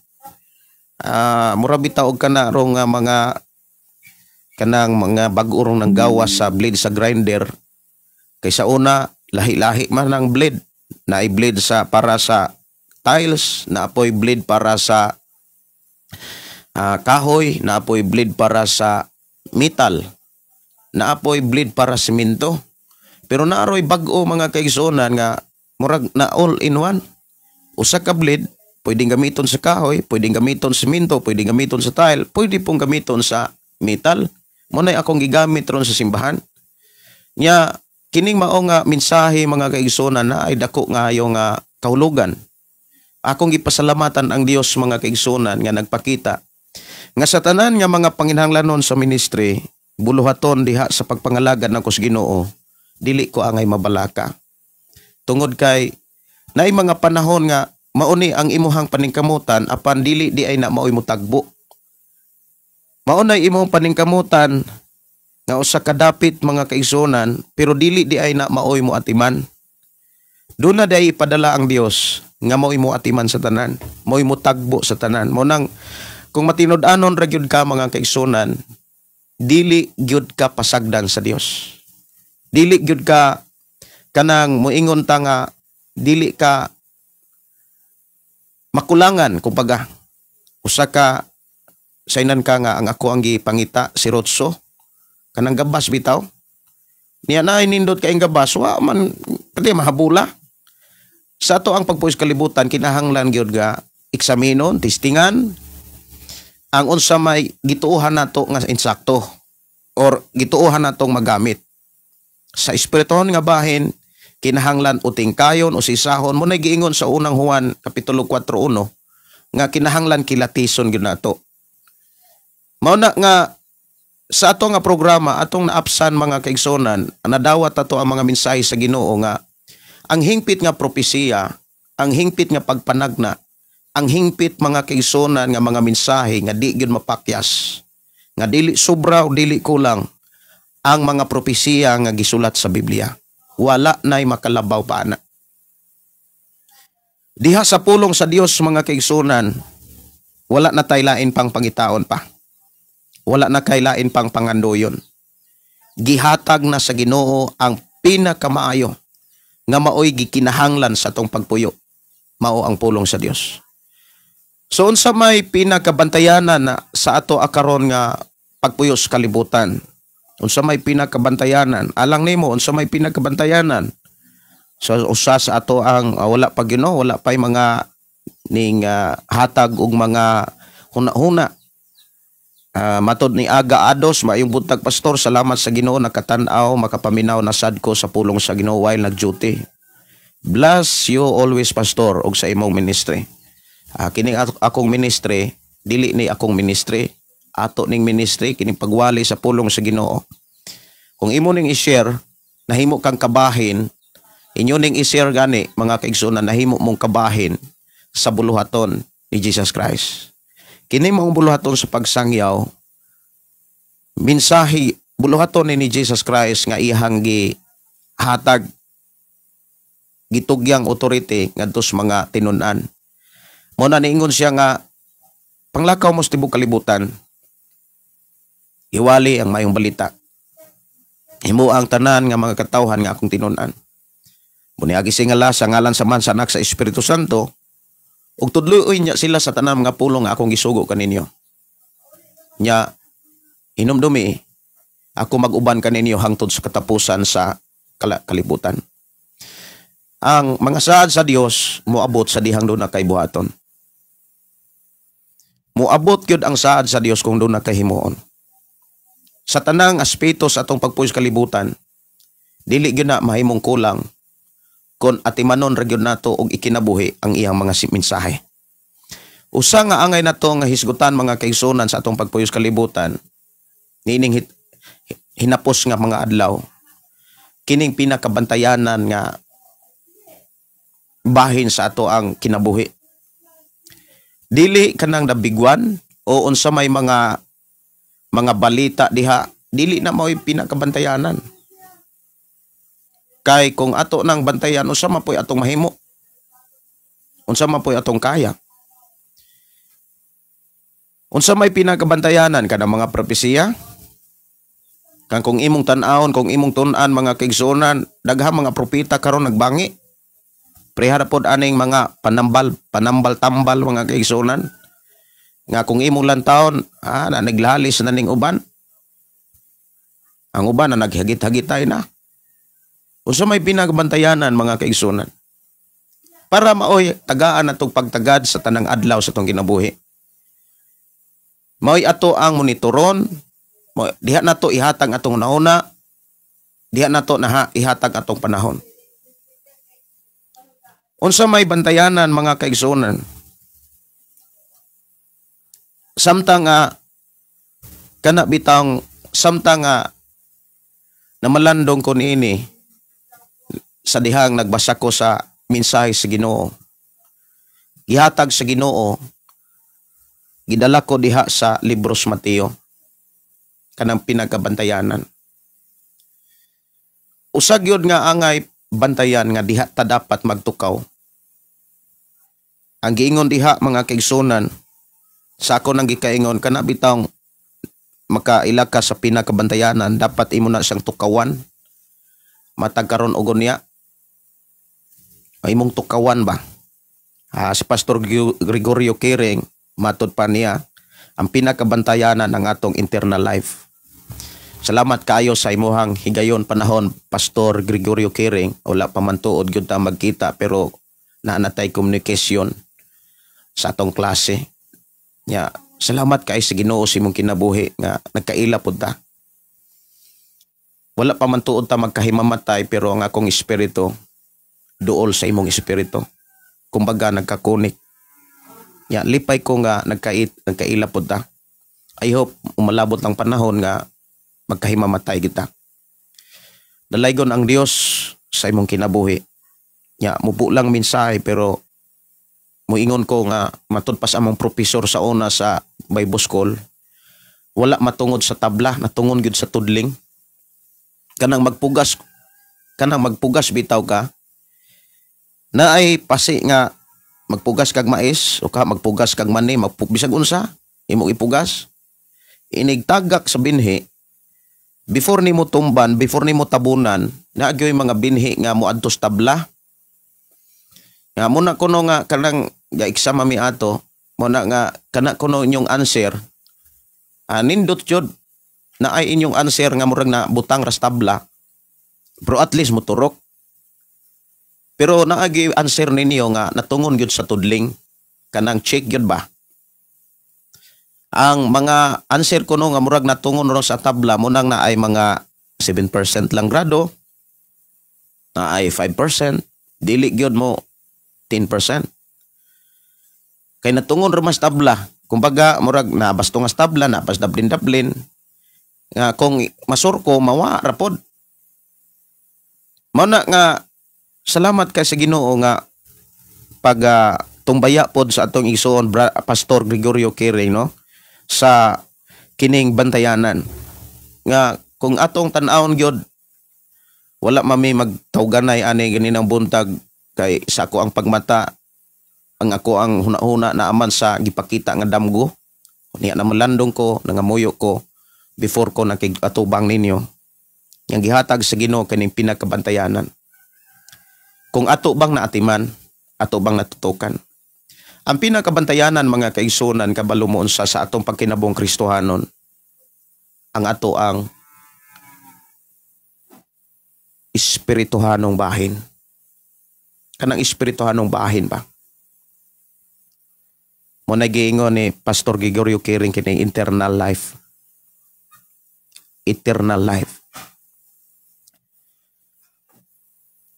Murag bitaw og kana rong mga kanang mga bag-o rong nang gawas sa blade sa grinder. Kay sa una lahi-lahi man ang blade. Naay blade sa para sa tiles, naapoy blade para sa kahoy, naapoy blade para sa metal, naapoy blade para semento. Pero naaroy bag-o mga kaigsunan nga murag na all in one. Usa ka blade pwedeng gamiton sa kahoy, pwedeng gamiton sa semento, pwedeng gamiton sa tile, pwede pong gamiton sa metal. Munay akong gigamit ron sa simbahan. Nya kining mao nga mensahe mga kaigsunan na ay dako nga yung kahulugan. akong gipasalamatan ang Dios mga kaigsunan nga nagpakita nga sa tanan nga mga panginahanglanon sa ministry, buluhaton diha sa pagpangalagad ng kus Ginoo, dili ko angay mabalaka. Tungod kay naay mga panahon nga mauni ang imuhang paningkamutan apan dili di ay na maoy mo tagbo. Maunay imong paningkamutan nga usa ka dapit mga kaigsunan pero dili di ay na maoy mo atiman. Doon na day ipadala ang Dios nga maoy mo atiman sa tanan, maoy mo tagbo sa tanan. Mo nang kung matinud-anon ra gyud ka mga kaigsunan, dili gyud ka pasagdan sa Dios. Dili gyud ka kanang moingon ta nga dili ka makulangan kumbaga. Usa ka saynan ka nga ang ako ang gipangita si Rotso kanang gabas bitaw. Niya na nindot kay gabas wa man pati mahabula. Sa ato ang pagpuis kalibutan kinahanglan gyud ga eksaminon, testingan ang unsa may gituohan nato nga insakto or gituohan natong magamit. Sa espirituhon nga bahin kinahanglan uting kayon o sisahon mo na giingon sa unang Juan kapitulo 4:1 nga kinahanglan kilatison gyud nato. Mao na nga sa ato nga programa atong naapsan mga kaigsonan nadawat ato ang mga mensahe sa Ginoo nga ang hingpit nga propesiya, ang hingpit nga pagpanagna, ang hingpit mga kaigsonan nga mga mensahe nga di gyud mapakyas, nga dili sobra o dili kulang ang mga propesiya nga gisulat sa Biblia. Wala na'y makalabaw pa na. Diha sa pulong sa Dios mga kaigsunan, wala na tay lain pang pangitaon pa. Wala na kay lain pang pangandoyon. Gihatag na sa Ginoo ang pinakamaayo nga maoy gikinahanglan sa tong pagpuyo. Mao ang pulong sa Dios. So unsa may pinakabantayanan na sa ato akaron nga pagpuyo sa kalibutan? Unsa may pinakabantayanan? Alang nimo unsa may pinakabantayanan? So usa sa ato ang wala pa Ginoo, wala pay mga ning hatag og mga huna-huna. Matod ni Aga Ados, maayong buntag pastor, salamat sa Ginoo nakatan-aw makapaminaw na sad ko sa pulong sa Ginoo while nag-duty. Bless you always pastor og sa imong ministry. Kining akong ministry, dili ni akong ministry, ato ning ministry kining pagwali sa pulong sa Ginoo. Kung imo ning i-share, nahimo kang kabahin, inyo ning i-share gani mga kaigsunan, nahimo mong kabahin sa buluhaton ni Jesus Christ. Kini mong buluhaton sa pagsangyaw, mensahe buluhaton ni Jesus Christ nga ihang gihatag gitugyang authority ngadto sa mga tinun-an. Mo na niingon siya nga panglakaw mo sa tibuok kalibutan, iwali ang mayong balita. Himo ang tanan nga mga katawhan nga akong tinun-an. Muni agi singala sa ngalan sa Man, sa Anak, sa Espiritu Santo, ug tudluoy niya sila sa tanan nga pulong nga akong gisugo kaninyo. Nya hinumdumi ako mag-uban kaninyo hangtod sa katapusan sa kalibutan. Ang mga saad sa Dios moabot sa dihang doon na kay buhaton. Moabot gyud ang saad sa Dios kung doon na kay himuon. Sa tanang aspeto sa atong pagpuyo sa kalibutan, dili gyud na mahimong kulang kon atimanon ra gyud nato og ikinabuhi ang iyang mga mensahe. Usa nga angay nato nga hisgutan mga kaigsunan sa atong pagpuyo sa kalibutan, nining hinapos nga mga adlaw, kining pinakabantayanan nga bahin sa ato ang kinabuhi. Dili kanang nabigwan o unsa may mga balita diha, dili na mao'y pinakabantayanan. Kay kung ato nang bantayan, unsa man po'y atong mahimo? Unsa man po'y atong kaya? Unsa may pinakabantayanan kanang mga propesiya? Kang kung imong tan-awon, kung imong tun-an mga kaigsunan, daghang mga propeta karon nagbangi. Prehara pod aning mga panambal-tambal mga kaigsunan. Nga kung imong lantawon, na naglalis na ning uban. Ang uban na naghagit-hagitay na. Unsa may pinakabantayanan mga kaigsunan? Para maoy tagaan natong pagtagad sa tanang adlaw sa tong kinabuhi. Maoy ato ang monitoron, diha nato ihatag atong nauna, diha nato ihatag atong panahon. Unsa may bantayanan mga kaigsunan. Samtang kana bitang samtang namalandong ko niini sa dihang nagbasa ko sa mensahe sa Ginoo. Gihatag sa Ginoo, gidala ko diha sa libros Mateo, kanang pinagabantayanan. Usag yun nga angay bantayan nga diha ta dapat magtukaw. Ang giingon diha mga kaigsunan, sa ako nang gikaingon, kana bitang makaila ka sa pinakabantayanan, dapat imo na siyang tukawan. Matag karon og unya. Ay imong tukawan ba? Si Pastor Gregorio Kering, matod pa niya, ang pinakabantayanan ng atong internal life. Salamat kayo sa imuhang higayon panahon, Pastor Gregorio Kering. Wala pa man tuod gyud ta magkita, pero naanatay communication sa atong klase. Salamat kay sa Ginoo sa imong kinabuhi nga nagkaila pud ta. Wala pa man tuod ta magkahimamatay, pero ang akong espiritu duol sa imong espiritu. Kumbaga nagkakunik. Lipay ko nga nagkaila pud ta. I hope umalabot ang panahon nga magkahimamatay kita. Dalaygon ang Dios sa imong kinabuhi. Mupo lang mensahe, pero muingon ko nga matud pa sa among professor sa una sa Bible School, wala matungod sa tabla, natungod gyud sa tudling. Kanang magpugas bitaw ka, na ay pasi nga magpugas kag mais o ka magpugas kag mani, bisag unsa imong ipugas, inigtagak sa binhi. Before nimo tumban, before nimo tabunan, naagyoy mga binhi nga moadto sa tabla. Nga muna kuno nga kanang ga-exam mi ato, muna nga kana kuno inyong answer. Nindot jud na ay inyong answer nga murag na butang ras tabla. Pero at least moturok. Pero naagi answer ninyo nga natungon gyud sa tudling. Kanang check gyud ba? Ang mga answer kuno nga murag natungon ro sa tabla munang na ay mga 7% lang grado. Na ay 5%, dili gyud mo 10%. Kay natungon ro mas tabla. Kumbaga murag nabasto nga tabla, napas dablin-dablin. Nga kung masurko mawa ra pod. Mao na nga salamat kay sa Ginoo nga pag tumbaya pod sa atong igsoon Pastor Gregorio Kering, no, sa kining bantayanan nga kung atong tan-awon gyud wala mami magtawganay ani ganinang buntag kay sa ako ang pagmata, ang ako ang hunahuna na aman sa gipakita nga damgo niya na malandong ko, nangamuyo ko before ko nakig-atubang ninyo. Yang gihatag sa Ginoo kaning pinakabantayanan. Kung ato bang naatiman, ato bang natutukan. Ang pinakabantayanan mga kaigsunan kabalo mo unsa sa atong pagkinabong Kristohanon, ang ato ang espirituhanong bahin. Kanang espirituhanong bahin ba? Mo nagiingon ni Pastor Gregorio Kering kini internal life. Eternal life.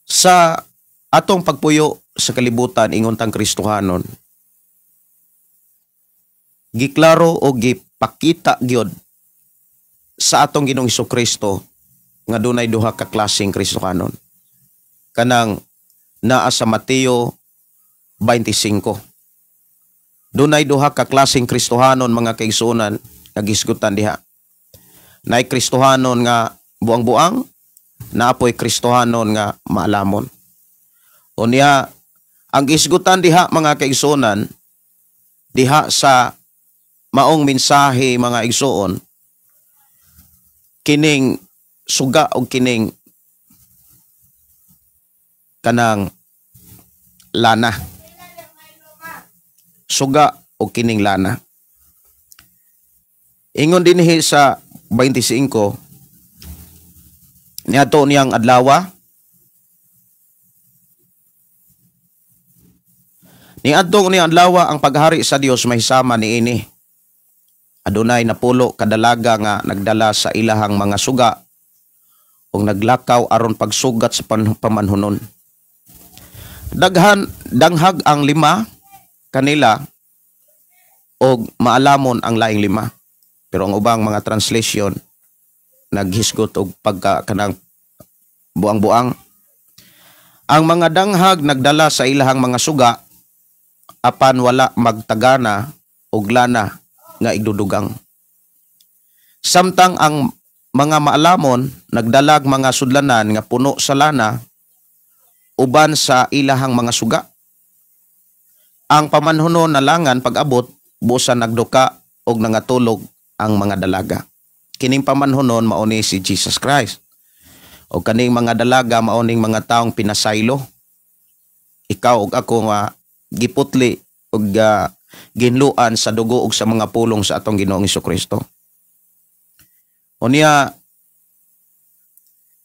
Sa atong pagpuyo sa kalibutan ingon tang Kristohanon, giklaro o gipakita gyud sa atong Ginoong Hesukristo nga dunay duha ka klaseng Kristohanon. Kanang naa sa Mateo 25. Dunay duha ka klaseng Kristohanon mga kaigsunan nga gisgutan diha. Naay Kristohanon nga buang-buang, naapoy Kristohanon nga maalamon. Unya ang gisgutan diha mga kaigsunan diha sa maong mensahe mga igsuon, kining suga o kining kanang lana. Suga o kining lana. Ingon dinhi sa 25 niadto niyang adlaw. Niadto niyang adlaw ang paghari sa Dios mahisama niini. Adunay napulo kadalaga nga nagdala sa ilahang mga suga ug naglakaw aron pagsugat sa pamanhunon. Danghag ang 5 kanila o maalamon ang laing 5. Pero ang ubang mga translation naghisgot og kanang buang-buang. Ang mga danghag nagdala sa ilahang mga suga apan wala magtagana og lana nga igdudugang. Samtang ang mga maalamon nagdalag mga sudlanan nga puno sa lana uban sa ilahang mga suga. Ang pamanhunon na langan pag-abot busa nagduka og nangatulog ang mga dalaga. Kining pamanhunon mao ni si Jesus Christ. O kaning mga dalaga mao ning mga taong pinasaylo. Ikaw ug ako nga giputli ug ginluan sa dugo ug sa mga pulong sa atong Ginoong Hesukristo. Unya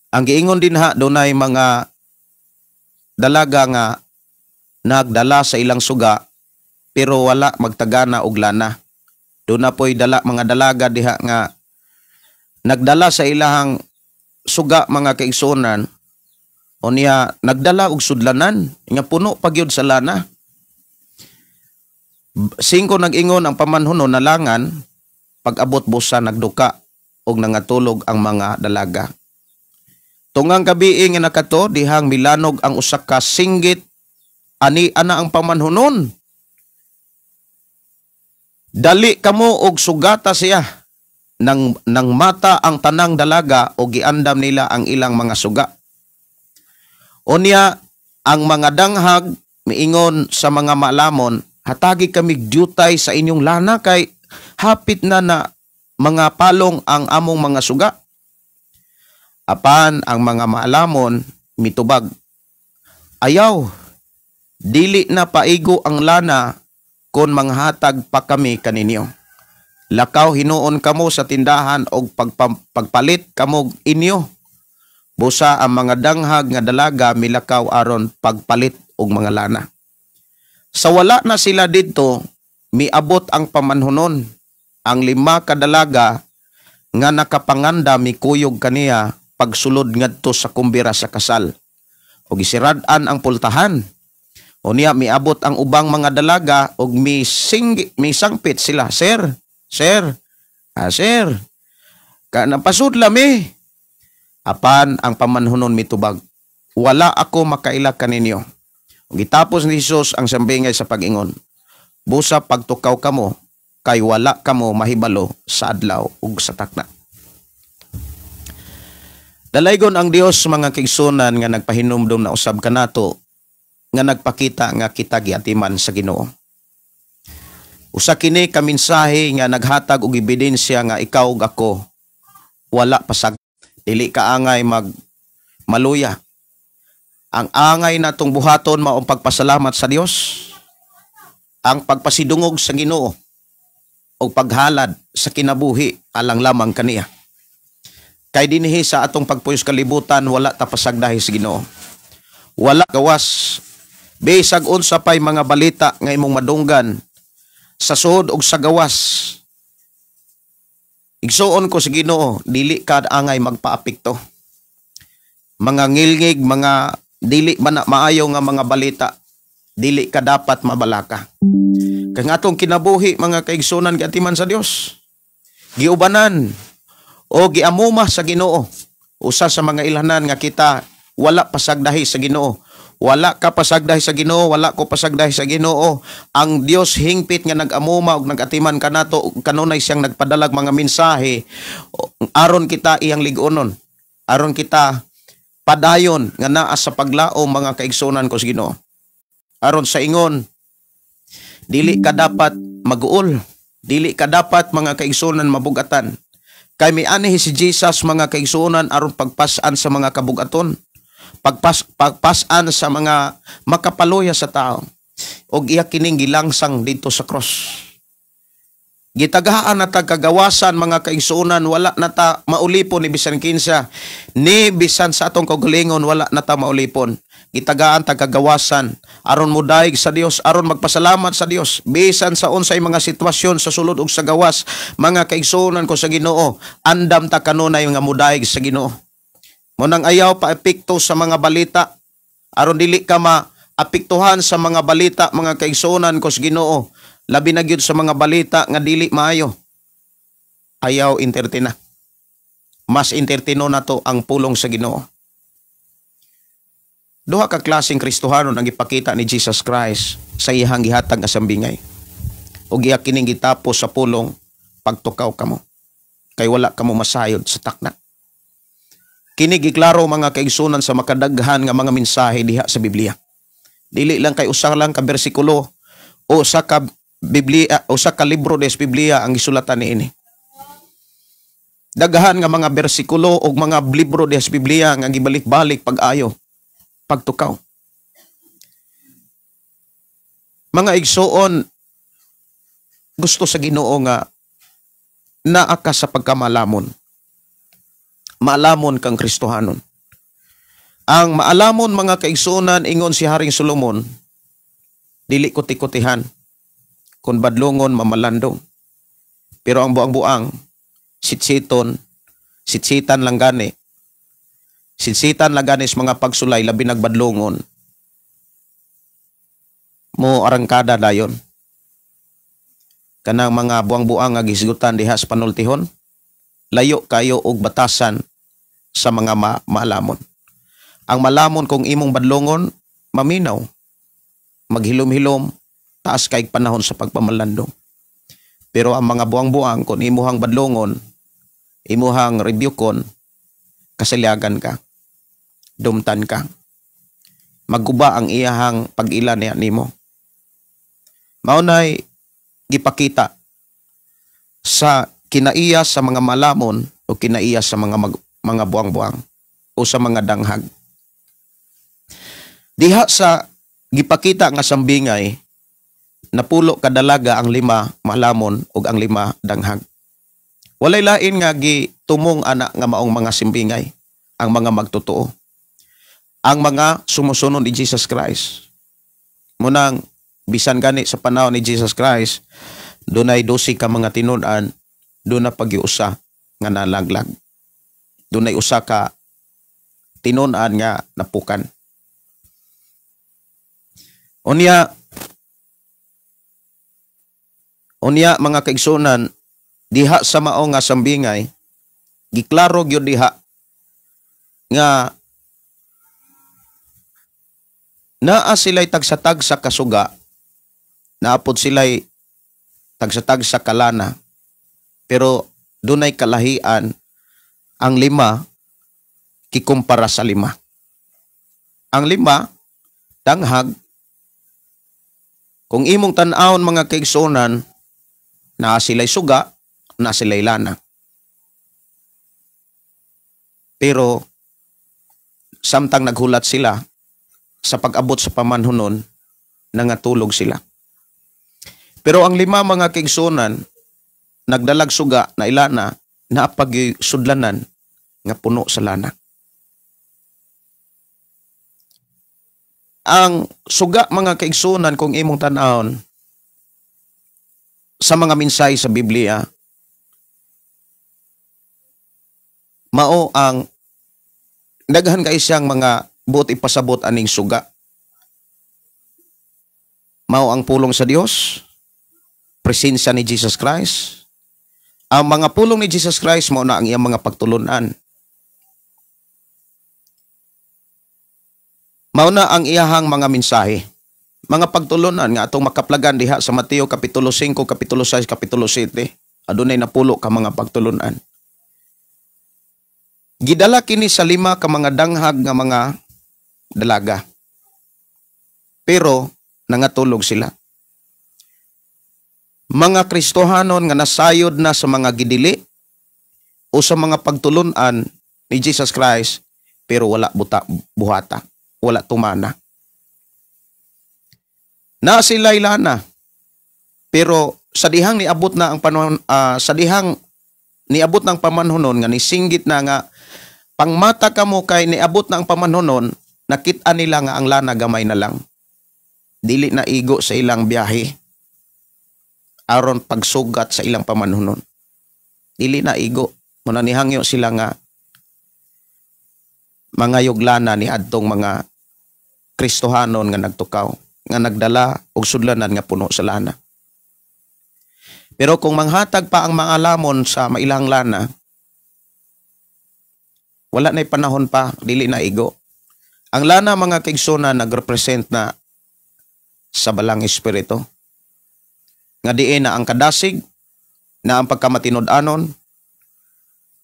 ang giingon din dunay mga dalaga nga nagdala sa ilang suga pero wala magtagana og lana. Doon na po'y mga dalaga diha nga nagdala sa ilahang suga mga kaigsunan o niya nagdala og sudlanan nga puno pagyud sa lana. 5 nag-ingon ang pamanhunon na langan pag-abot busa nagduka og nangatulog ang mga dalaga. Tungang gabi nga nakato dihang milanog ang usa ka singgit ani ana ang pamanhunon. Dali kamo og sugata siya nang mata ang tanang dalaga o giandam nila ang ilang mga suga. Unya ang mga danghag miingon sa mga maalamon, hatagi kami dyutay sa inyong lana kay hapit na mga palong ang among mga suga. Apan ang mga maalamon mitubag, ayaw, dili na paigo ang lana kon manghatag pa kami kaninyo. Lakaw hinuon kamo sa tindahan og pagpalit kamo inyo. Busa ang mga danghag nga dalaga milakaw aron pagpalit og mga lana. Sa wala na sila didto, miabot ang pamanhunon. Ang 5 ka dalaga nga nakapanganda mikuyog kaniya pagsulod ngadto sa kumbira sa kasal. O gisirad-an ang pultahan. O niya miabot ang ubang mga dalaga og misangpit sila. Sir, napasudla mi. Apan ang pamanhunon mitubag, wala ako makaila kaninyo. Gitapos ni Jesus ang sambingay sa pag-ingon, busa pagtukaw kamo, kay wala kamo mahibalo sa adlaw ug sa takna. Dalaygon ang Dios mga kaigsunan nga nagpahinumdom na usab kanato nga nagpakita nga kita giatiman sa Ginoo. Usa kini ka mensahe nga naghatag og ebidensya nga ikaw ug ako wala pasag, dili ka angay maluya. Ang angay natong buhaton mao ang pagpasalamat sa Dios, ang pagpasidungog sa Ginoo o paghalad sa kinabuhi alang lamang kaniya. Kay dinhi sa atong pagpuyos kalibutan wala ta pasagdahi sa Ginoo. Wala gawas. Bisag unsa pay mga balita nga imong madunggan sa suod og sa gawas. Igsuon ko sa Ginoo, dili ka angay magpaapekto. Mga ngilngig, mga dili man maayo nga mga balita, dili ka dapat mabalaka. Kay nga atong kinabuhi mga kaigsunan giatiman sa Dios, giubanan o giamuma sa Ginoo. Usa sa mga ilhanan nga kita wala pasagdahi sa Ginoo. Wala ka pasagdahi sa Ginoo, wala ko pasagdahi sa Ginoo. Ang Dios hingpit nga nag-amuma ug nag-atiman kanato kanunay siyang nagpadalag mga mensahe aron kita iyang lig-onon. Aron kita padayon nga naa sa paglaom mga kaigsunan ko sa Ginoo. Aron sa ingon, dili ka dapat mag-uol, dili ka dapat mga kaigsunan mabugatan. Kay miani si Jesus mga kaigsunan aron pagpasan sa mga kabugaton. Pagpasan sa mga makapaluya sa tao og iya kining gilangsang dito sa cross. Gitagaan na kagawasan mga kaigsunan, wala na ta maulipon ni bisan kinsa, ni bisan sa atong kaugalingon wala na ta maulipon. Gitagaan ta kagawasan aron modaig sa Dios, aron magpasalamat sa Dios bisan sa unsay mga sitwasyon sa sulod ug sa gawas mga kaigsunan ko sa Ginoo. Andam ta kanunay nga modaig sa Ginoo. Munang ayaw pa epekto sa mga balita aron dili ka apektuhan sa mga balita mga kaigsunan ko sa Ginoo, labi na gyud sa mga balita nga dili maayo. Ayaw entertain na. Mas entertaino na to ang pulong sa Ginoo. Duha ka klaseng Kristohanon ang ipakita ni Jesus Christ sa iyang gihatag nga sambingay. Ug iya kining gitapos sa pulong pagtukaw kamo. Kay wala kamo masayod sa takna. Kini giklaro mga kaigsunan sa makadaghan nga mga mensahe diha sa Biblia. Dili lang kay usa lang ka bersikulo o usa ka Biblia, usa ka libro des Biblia ang gisulatan niini. Daghan nga mga bersikulo o mga libro des Biblia nga gibalik-balik pag-ayo, pagtukaw. Mga igsuon, gusto sa Ginoo nga naa ka sa pagkamalamon. Maalamon kang Kristohanon. Ang maalamon mga kaigsunan ingon si Haring Solomon, dili kuti-kutihan, kun badlongon mamalandong. Pero ang buang-buang, sitsitan lang gani. Sitsitan lang gani sa mga pagsulay, labi nagbadlongon. Mo arangkada dayon. Kanang mga buang-buang nga gisgutan diha sa panultihon, layo kayo og batasan sa mga maalamon. Ang malamon kung imong badlongon, maminaw, maghilom-hilom, taas kay panahon sa pagpamalandong. Pero ang mga buang-buang, kung imuhang badlongon, imuhang rebukon, kasaliagan ka, dumtan ka, magguba ang iyahang pag-ila niya nimo. Maunay gipakita sa kinaiya sa mga malamon o kinaiya sa mga buang-buang o sa mga danghag. Diha sa gipakita nga sambingay, napulo kadalaga ang 5 malamon ug ang 5 danghag. Walay lain nga gitumong ana nga maong mga simbingay, ang mga magtotoo. Ang mga sumusunod ni Jesus Christ. Munang bisan gani sa panahon ni Jesus Christ, dunay 12 ka mga tinun-an, doon na pag-iusa nga nalaglag. Dunay usa ka tinun-an nga napukan. Unya mga kaigsunan, diha sa mao nga sambingay, giklaro gyud diha nga naa sila'y tagsatag sa kasuga, naapod sila'y tagsatag sa kalana, pero dunay kalahian ang 5 kikumpara sa 5. Ang 5, danghag, kung imong tan-awon mga kaigsunan, naa sila'y suga, naa sila'y lana. Pero samtang naghulat sila, sa pag-abot sa pamanhunon, nangatulog sila. Pero ang 5 mga kaigsunan, nagdalag suga na ilana, na pagsudlanan nga puno sa lana. Ang suga mga kaigsunan kung imong tan-awon sa mga mensahe sa Biblia, mao ang daghan kay siyang mga buot ipasabot aning suga. Mao ang pulong sa Dios, presensya ni Jesus Christ. Ang mga pulong ni Jesus Christ mao na ang iyang mga pagtulunan. Mao na ang iyahang mga mensahe, mga pagtulunan nga atong makaplagan diha sa Mateo kapitulo 5, kapitulo 6, kapitulo 7. Adunay napulo ka mga pagtulunan. Gidala kini sa 5 ka mga danghag nga mga dalaga. Pero nangatulog sila. Mga Kristohanon nga nasayod na sa mga gidili o sa mga pagtulunan ni Jesus Christ, pero wala buhata, wala tumana. Na sila'y lana, pero sa dihang niabot na ang panahon, sa dihang niabot ng pamanhonon nga nisinggit na nga pangmata kamo kay niabot na ang pamanhonon, nakita nila nga ang lana gamay na lang. Dili na igo sa ilang biyahe aron pagsugat sa ilang pamanhonon. Dili na igo. Muna nihangyo sila nga mga yuglana ni adtong mga Kristohanon nga nagtukaw, nga nagdala og sudlanan nga puno sa lana. Pero kung manghatag pa ang mga lamon sa mailang lana, wala na'y panahon pa, dili na igo. Ang lana mga kaigsoon nagrepresent na sa balang espiritu. Nga diin na ang kadasig, na ang pagkamatinud-anon,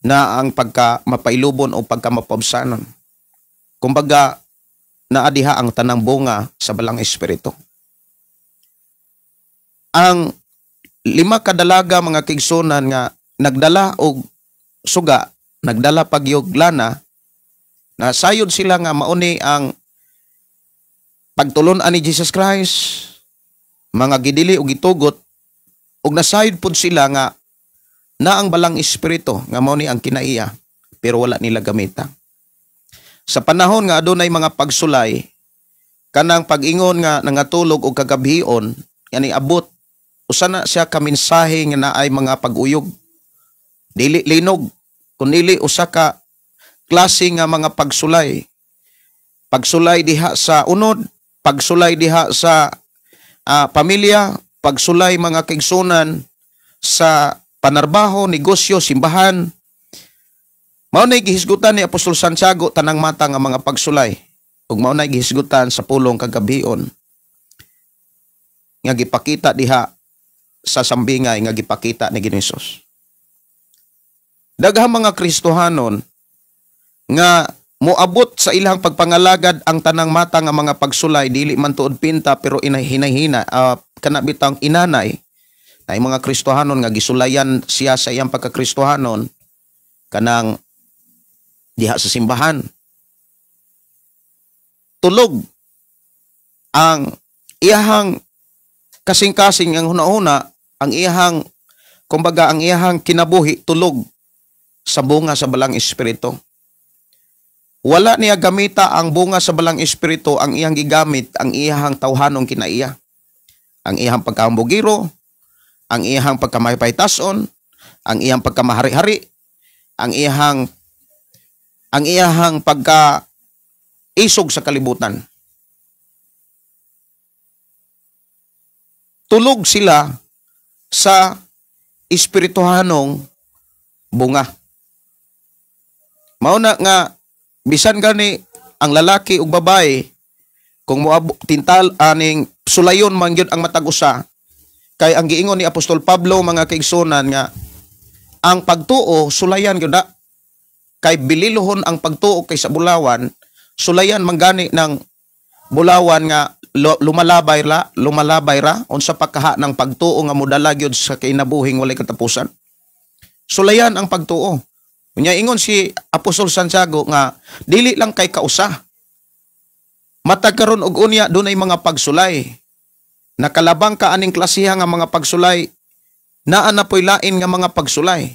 na ang pagkamapailubon o pagkamapabsanon. Kumbaga, naadiha ang tanang bunga sa balang espiritu. Ang 5 kadalaga mga kaigsunan nga nagdala og suga, nagdala pagyog lana, na sayod sila nga mauni ang pagtulon ni Jesus Christ, mga gidili o gitugot, ug nasayod pud sila nga na ang balang espiritu nga mauni ang kinaiya, pero wala nila gamita. Sa panahon nga adunay mga pagsulay, kanang pag-ingon nga nangatulog o kagabhion, yani abot, usa na siya kaminsahe nga naay mga pag-uyog. Dili linog, kunili usa ka klase nga mga pagsulay. Pagsulay diha sa unod, pagsulay diha sa pamilya, pagsulay mga kaigsunan sa panarbaho, negosyo, simbahan. Mao nay gihisgutan ni Apostol Santiago tanang mata nga mga pagsulay. Ug mao nay gihisgutan sa pulong kagabhion nga gipakita diha sa sambingay nga gipakita ni Ginoong Hesus. Daghang mga Kristohanon nga moabot sa ilang pagpangalagad ang tanang mata nga mga pagsulay, dili man tuod pinta pero hinay-hina, kana bitang inanay. Nay mga Kristohanon nga gisulayan siya sa iyang pagkakristohanon kanang diha sa simbahan. Tulog ang iyahang kasing-kasing ang hunahuna, ang iyahang, kumbaga ang iyahang kinabuhi, tulog sa bunga sa balang espiritu. Wala niya gamita ang bunga sa balang espiritu, ang iyang gigamit, ang iyahang tawhanong kinaiya. Ang iyahang pagkambugiro, ang iyahang pagkamaypaytason, ang iyahang pagkamahari-hari, ang iyahang pagka-isog sa kalibutan. Tulog sila sa espirituhanong bunga. Mao na nga bisan gani ang lalaki ug babae kung tintal aning sulayon man gyud ang matag usa, kay ang giingon ni Apostol Pablo mga kaigsunan nga ang pagtuo sulayan gyud na. Kay bililohon ang pagtuo kay sa bulawan, sulayan manggani ng bulawan nga lumalabay ra unsa pagkaha ng pagtuo nga modala gyud sa kinabuhing walay katapusan. Sulayan ang pagtuo. Unya ingon si Apostol Santiago nga dili lang kay kausa. Matag karon og unya dunay mga pagsulay. Nakalabang ka aning klasiha nga mga pagsulay, naa na poy lain nga mga pagsulay.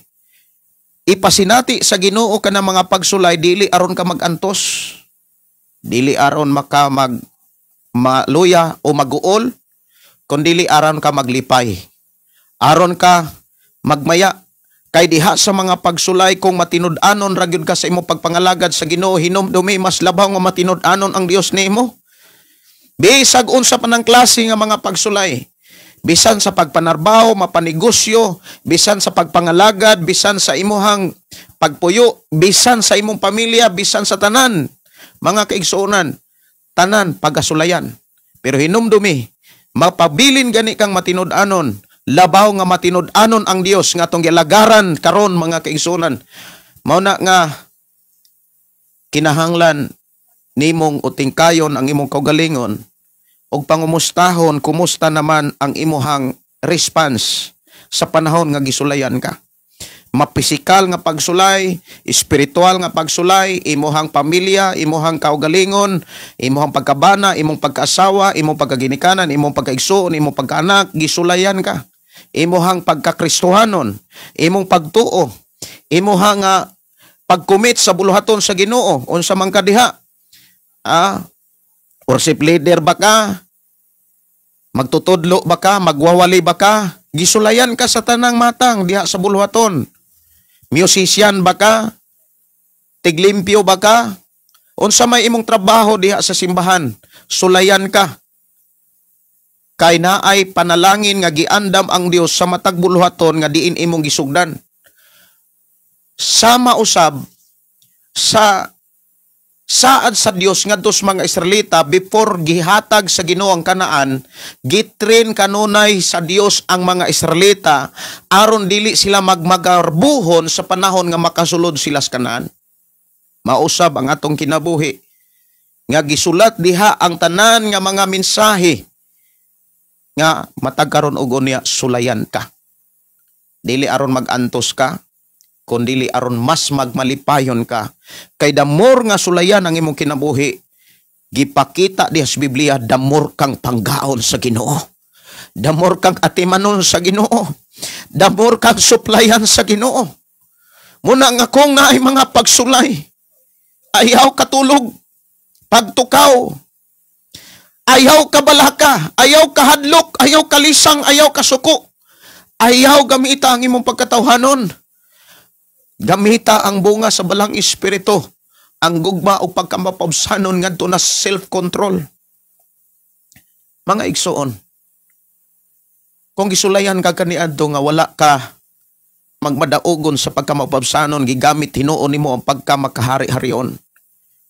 Ipasinati sa Ginoo ka ng mga pagsulay, dili aron ka magantos, dili aron maluya o maguol, kundi aron ka maglipay, aron ka magmaya. Kay diha sa mga pagsulay kung matinud-anon ra gyud ka sa imong pagpangalagad sa Ginoo, hinumdumi mas labaw nga matinud-anon ang Dios nimo. Bisag unsa pa ng klase nga mga pagsulay, bisan sa pagpanarbaho, mapanegosyo, bisan sa pagpangalagad, bisan sa imuhang pagpuyo, bisan sa imong pamilya, bisan sa tanan, mga kaigsuonan, tanan pagasulayan. Pero hinumdumi, mapabilin gani kang matinud-anon, labaw nga matinud-anon ang Dios nga atong gilagaran karon mga kaigsuonan. Mao na nga kinahanglan nimong utingkayon ang imong kaugalingon og pangumustahon kumusta naman ang imuhang response sa panahon nga gisulayan ka. Mapisikal nga pagsulay, espiritual nga pagsulay, imuhang pamilya, imuhang kaugalingon, imuhang pagkabana, imong pagkaasawa, imong pagkaginikanan, imong pagkaigsuon, imong pagkaanak, gisulayan ka. Imuhang pagkakristohanon, imong pagtuo, imuhang pagkumit sa buluhaton sa Ginoo, unsa man ka diha. Worship leader ba ka? Magtutudlo ba ka? Magwawali ba ka? Gisulayan ka sa tanang matang diha sa buluhaton. Musician ba ka? Tiglimpyo ba ka? Unsa may imong trabaho diha sa simbahan, sulayan ka. Kay naay panalangin nga giandam ang Dios sa matag buluhaton nga diin imong gisugdan. Sama usab sa saad sa Dios ngadto sa mga Israelita before gihatag sa Ginoo ang Kanaan, gitrain kanunay sa Dios ang mga Israelita aron dili sila magmagarbuhon sa panahon nga makasulod sila sa Kanaan. Mausab ang atong kinabuhi nga gisulat diha ang tanan nga mga mensahe nga matag karon og unya sulayan ka. Dili aron magantos ka, kundi aron mas magmalipayon ka. Kay damor nga sulayan ang imong kinabuhi, gipakita diha sa Biblia, damor kang panggaon sa Ginoo. Damor kang atimanon sa Ginoo. Damor kang suplayan sa Ginoo. Muna nga kung naay mga pagsulay, ayaw katulog, pagtukaw, ayaw kabalaka, ayaw kahadlok, ayaw kalisang, ayaw kasuko, ayaw gamita ang imong pagkatawhanon. Gamita ang bunga sa balang espiritu, ang gugma o pagkamapabsanon ngadto na self-control. Mga igsoon, kung gisulayan ka kaniadto nga wala ka magmadaugon sa pagkamapabsanon, gigamit hinuon nimo ang pagkamakahari-harion,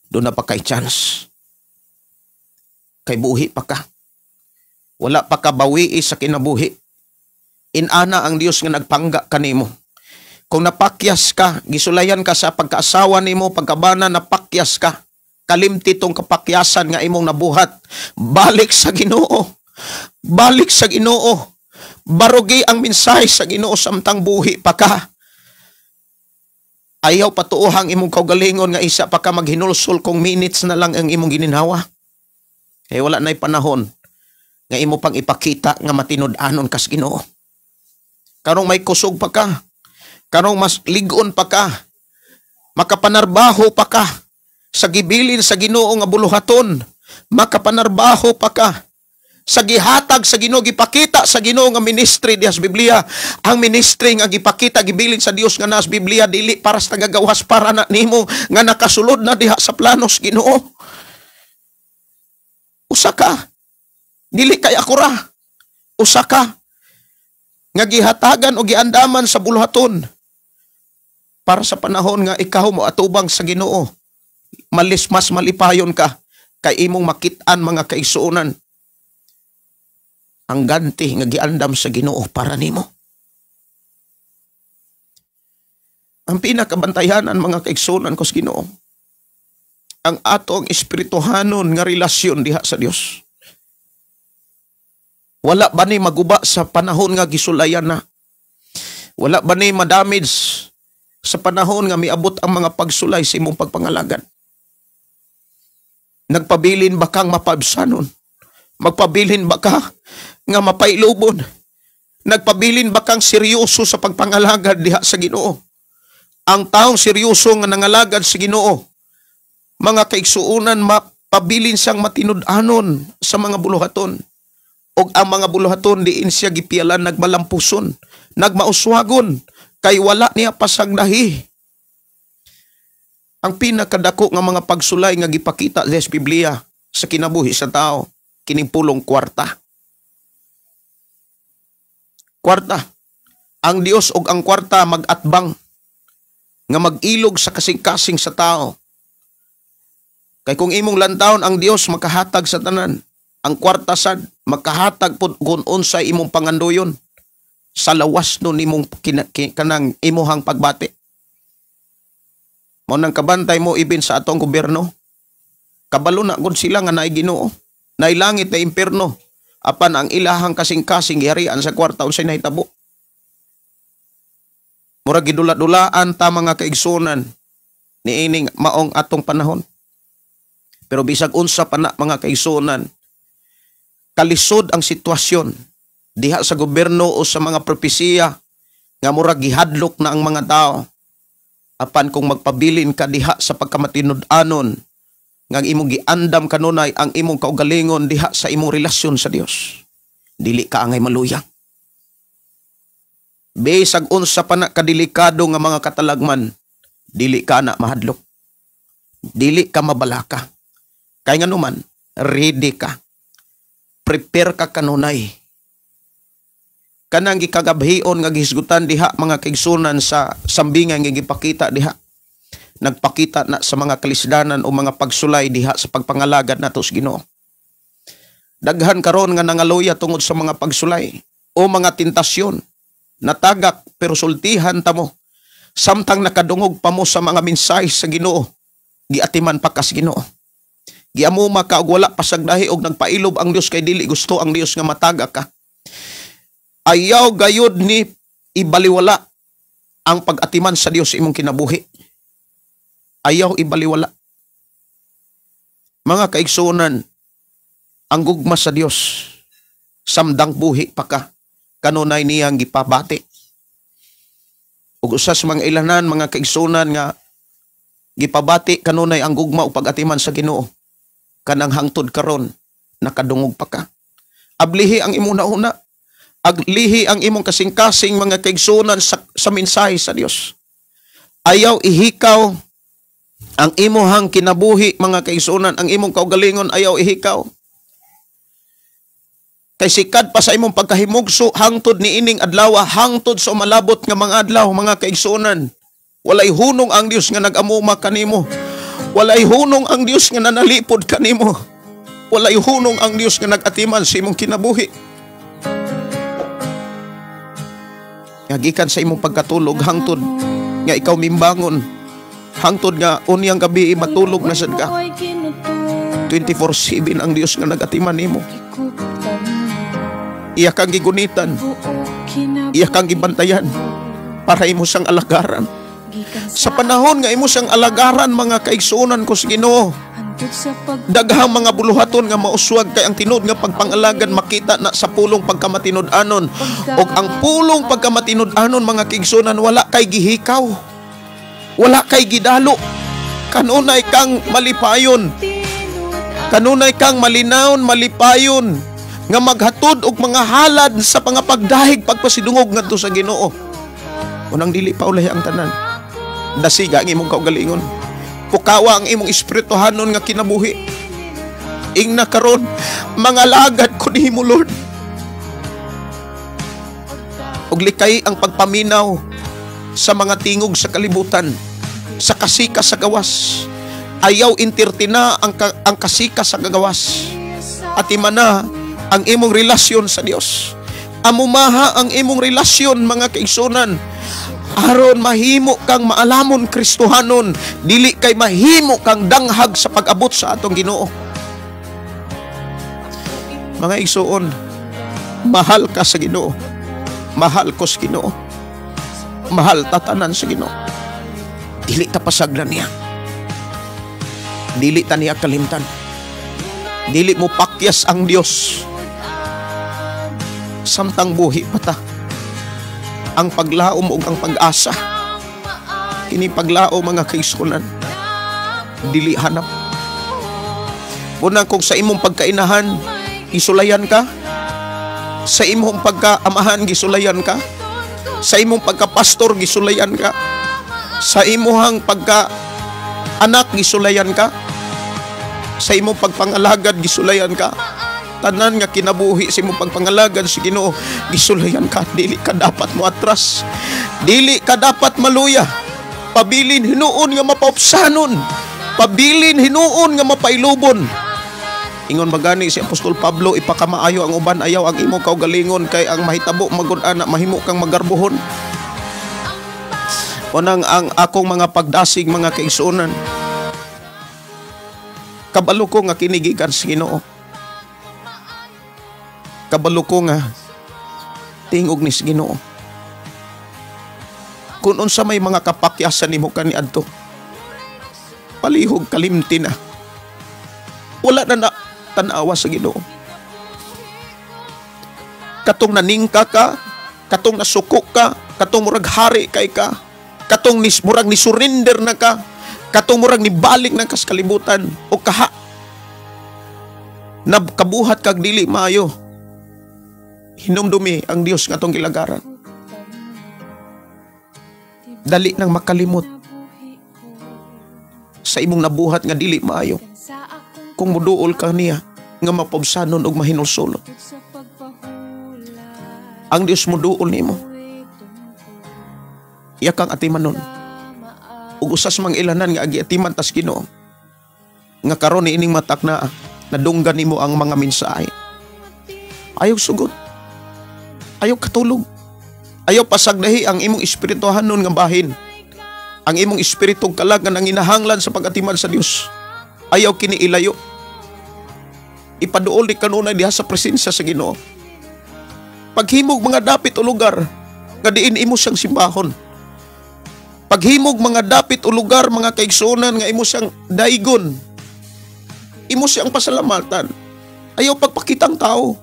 doon na pa kay chance. Kay buhi pa ka. Wala pa ka bawi sa kinabuhi. Inana ang Dios nga nagpangga kanimo. Kung napakyas ka, gisulayan ka sa pagkaasawa nimo, pagkabana napakyas ka, kalimti tong kapakyasan nga imong nabuhat, balik sa Ginoo. Balik sa Ginoo. Barugi ang mensahe sa Ginoo samtang buhi pa ka. Ayaw patuohang imong kaugalingon nga isa pa ka maghinulsol kung minutes na lang ang imong gininhawa. Kaya wala na'y panahon nga imo pang ipakita nga matinud-anon kas Ginoo. Karong may kusog pa ka, karong mas ligon pa ka, makapanarbaho pa ka, sa gibilin sa Ginoo nga buluhaton, makapanarbaho pa ka, sa gihatag sa Ginoo, gipakita sa Ginoo nga ministry diha sa Biblia. Ang ministry nga gipakita, gibilin sa Dios nga nas Biblia, dili para sa tagagawas, para na nimo nga nakasulod na diha sa planos Ginoo. Usa ka, dili kay akura. Usa ka, nga gihatagan o giandaman sa buluhaton para sa panahon nga ikaw mo atubang sa Ginoo. Mas malipayon ka kay imong makit-an mga kaigsuonan ang ganti nga giandam sa Ginoo para nimo. Ang pinakabantayanan mga kaigsuonan ko sa Ginoo, ang atong espirituhanon nga relasyon diha sa Dios. Wala ba ni maguba sa panahon nga gisulayan na? Wala ba ni madamage sa panahon nga miabot ang mga pagsulay sa imong pagpangalagad? Nagpabilin ba kang mapabsanon? Magpabilin ba ka nga mapailubon? Nagpabilin ba kang seryoso sa pagpangalagad diha sa Ginoo? Ang taong seryoso nga nangalagad sa Ginoo, mga kaigsuonan, mapabilin siyang matinud-anon sa mga buluhaton. O ang mga buluhaton diin siya gipialan nagmalampuson, nagmauswagon, kay wala niya pasagdahi. Ang pinakadako nga mga pagsulay nga gipakita sa Biblia sa kinabuhi sa tao, kining pulong kwarta. Kwarta. Ang Dios og ang kwarta mag-atbang nga mag-ilog sa kasing-kasing sa tao. Kay kung imong lantawon ang Dios makahatag sa tanan, ang kwarta sad makahatag pud kun unsay imong pangandoyon sa lawas nun imong kanang imuhang pagbati. Mao nang kabantay mo ibin sa atong gobyerno. Kabalo na gud sila nga naay Ginoo, naay langit na impierno, apan ang ilahang kasing-kasing giharian sa kwarta unsay nahitabo. Murag gidula-dulaan ta mga kaigsunan niining maong atong panahon. Pero bisag unsa pa na mga kaigsunan, kalisod ang sitwasyon diha sa gobyerno o sa mga propesiya nga murag gihadlok na ang mga tao. Apan kung magpabilin ka diha sa pagkamatinud-anon nga imong giandam kanunay ang imong kaugalingon diha sa imong relasyon sa Dios, dili ka angay maluyang. Bisag unsa pa na kadelikado nga mga katalagman, dili ka na mahadlok. Dili ka mabalaka. Kaya nga naman, ready ka. Prepare ka kanunay. Kanang gikagabhion nga gisgutan diha mga kaigsunan sa sambingan nga gipakita diha. Nagpakita na sa mga kalisdanan o mga pagsulay diha sa pagpangalagad nato sa Ginoo. Daghan karon nga nangaluya tungod sa mga pagsulay o mga tentasyon. Natagak pero sultihan ta mo. Samtang nakadungog pa mo sa mga mensahe sa Ginoo, giatiman pa ka sa Ginoo. Giamuma ka og wala pasagdahi og nagpailob ang Dios kay dili gusto ang Dios nga matagak ka. Ayaw gayud ni ibaliwala ang pag-atiman sa Dios imong kinabuhi. Ayaw ibaliwala. Mga kaigsunan, ang gugma sa Dios, samdang buhi pa ka, kanunay niyang gipabati. Ug usa sa mga ilanan, mga kaigsunan nga gipabati kanunay ang gugma o pag-atiman sa Ginoo. Kanang hangtod karon nakadungog pa ka. Ablihi ang imong nauna. Aglihi ang imong kasing-kasing mga kaigsunan sa mensahe sa Dios. Ayaw ihikaw ang imuhang kinabuhi, mga kaigsunan, ang imong kaugalingon ayaw ihikaw. Kay sikad pa sa imong pagkahimugso hangtod ni ining adlaw, hangtod sa umalabot nga mga adlaw, mga kaigsunan. Walay hunong ang Dios nga nag-amuma kanimo. Walay hunong ang Dios nga nanalipod kanimo. Walay hunong ang Dios nga nag-atiman sa imong kinabuhi. Gikan sa imong pagkatulog hangtod nga ikaw mimbangon, hangtod nga unyang gabi matulog na sad ka. 24/7 ang Dios nga nag-atiman nimo. Iya kang gigunitan, iya kang gibantayan para imo sang alagaran. Sa panahon nga imo sang alagaran, mga kaigsunan ko sa Ginoo, daghang mga buluhaton nga mauswag kay ang tinud nga pagpangalagad makita na sa pulong pagkamatinud-anon. Og ang pulong pagkamatinud-anon, mga kaigsunan, wala kay gihikaw, wala kay gidalo. Kanunay kang malipayon, kanunay kang malinaon, malipayon nga maghatod og mga halad sa pangapagdahig pagpasidungog ngadto sa Ginoo. Unang dili pa ulay ang tanan. Dasiga ang imong kaugalingon. Pukawa ang imong espirituhanon nga kinabuhi. Ingna karon, mga lagad ko nimo, Lord. Og likay ang pagpaminaw sa mga tingog sa kalibutan, sa kasika sa gawas. Ayaw intirtina ang kasika sa gawas. At imana ang imong relasyon sa Dios. Amumaha ang imong relasyon, mga kaigsunan, aron mahimo kang maalamon Kristohanon, dili kay mahimo kang danghag sa pag-abot sa atong Ginoo. Mga igsuon, mahal ka sa Ginoo. Mahal ko sa Ginoo. Mahal tatanan sa Ginoo. Dili ta pasaglan niya. Dili ta niya kalimtan. Dili mo pakyas ang Dios. Samtang buhi pa ta. Ang paglaom ug ang pag-asa, kini paglaom, mga kaigsunan, dili hanap. Unang kung sa imong pagkainahan gisulayan ka, sa imong pagkaamahan gisulayan ka, sa imong pagkapastor gisulayan ka, sa imong pagka-anak gisulayan ka, sa imong pagpangalagad gisulayan ka. Tanan nga kinabuhi sa imong pagpangalagad sa Ginoo, gisulayan ka. Dili ka dapat mo atras, dili ka dapat maluya. Pabilin hinuon nga mapaupsanon, pabilin hinuon nga mapailubon. Ingon magani si Apostol Pablo, ipakamaayo ang uban, ayaw ang imong kaugalingon, kay ang mahitabo magud-ana mahimo kang magarbuhon. Unang ang akong mga pagdasig, mga kaigsunan, kabalo ko nga kinigikan sa Ginoo. Kabalo ko nga tingog ni sa Ginoo. Kung unsa may mga kapakyasan nimo kaniadto, palihog kalimti na. Wala na tanawa sa Ginoo. Katong naningka ka, katong nasuko ka, katong murag hari kay ka, katong murag ni surrender na ka, katong murag ni balik na kas kalibutan o kaha. Nabkabuhat kag dili maayo. Hinumdumi ang Dios nga atong gilagaran. Dali nang makalimot sa imong nabuhat nga dili maayo. Kung muduol ka niya nga mapobsanon og mahinulsulot. Ang Dios muduol nimo. Iya kang atimanon. Ug usas mang ilanan nga agi atiman tas Ginoo. Nga karon ni ining matak na nadunggan nimo ang mga mensahe. Ayaw sugod. Ayaw katulog. Ayaw pasagdahi ang imong espirituhanon nga bahin. Ang imong espiritong kalag nga nanginahanglan sa pag-atiman sa Dios. Ayaw kini ilayo. Ipaduol ni kanunay diha sa presensya sa Ginoo. Paghimog mga dapit o lugar nga diin imo siyang simbahon. Paghimog mga dapit o lugar, mga kaigsunan nga imo siyang daigon. Imo siyang pasalamatan. Ayaw pagpakitang tao.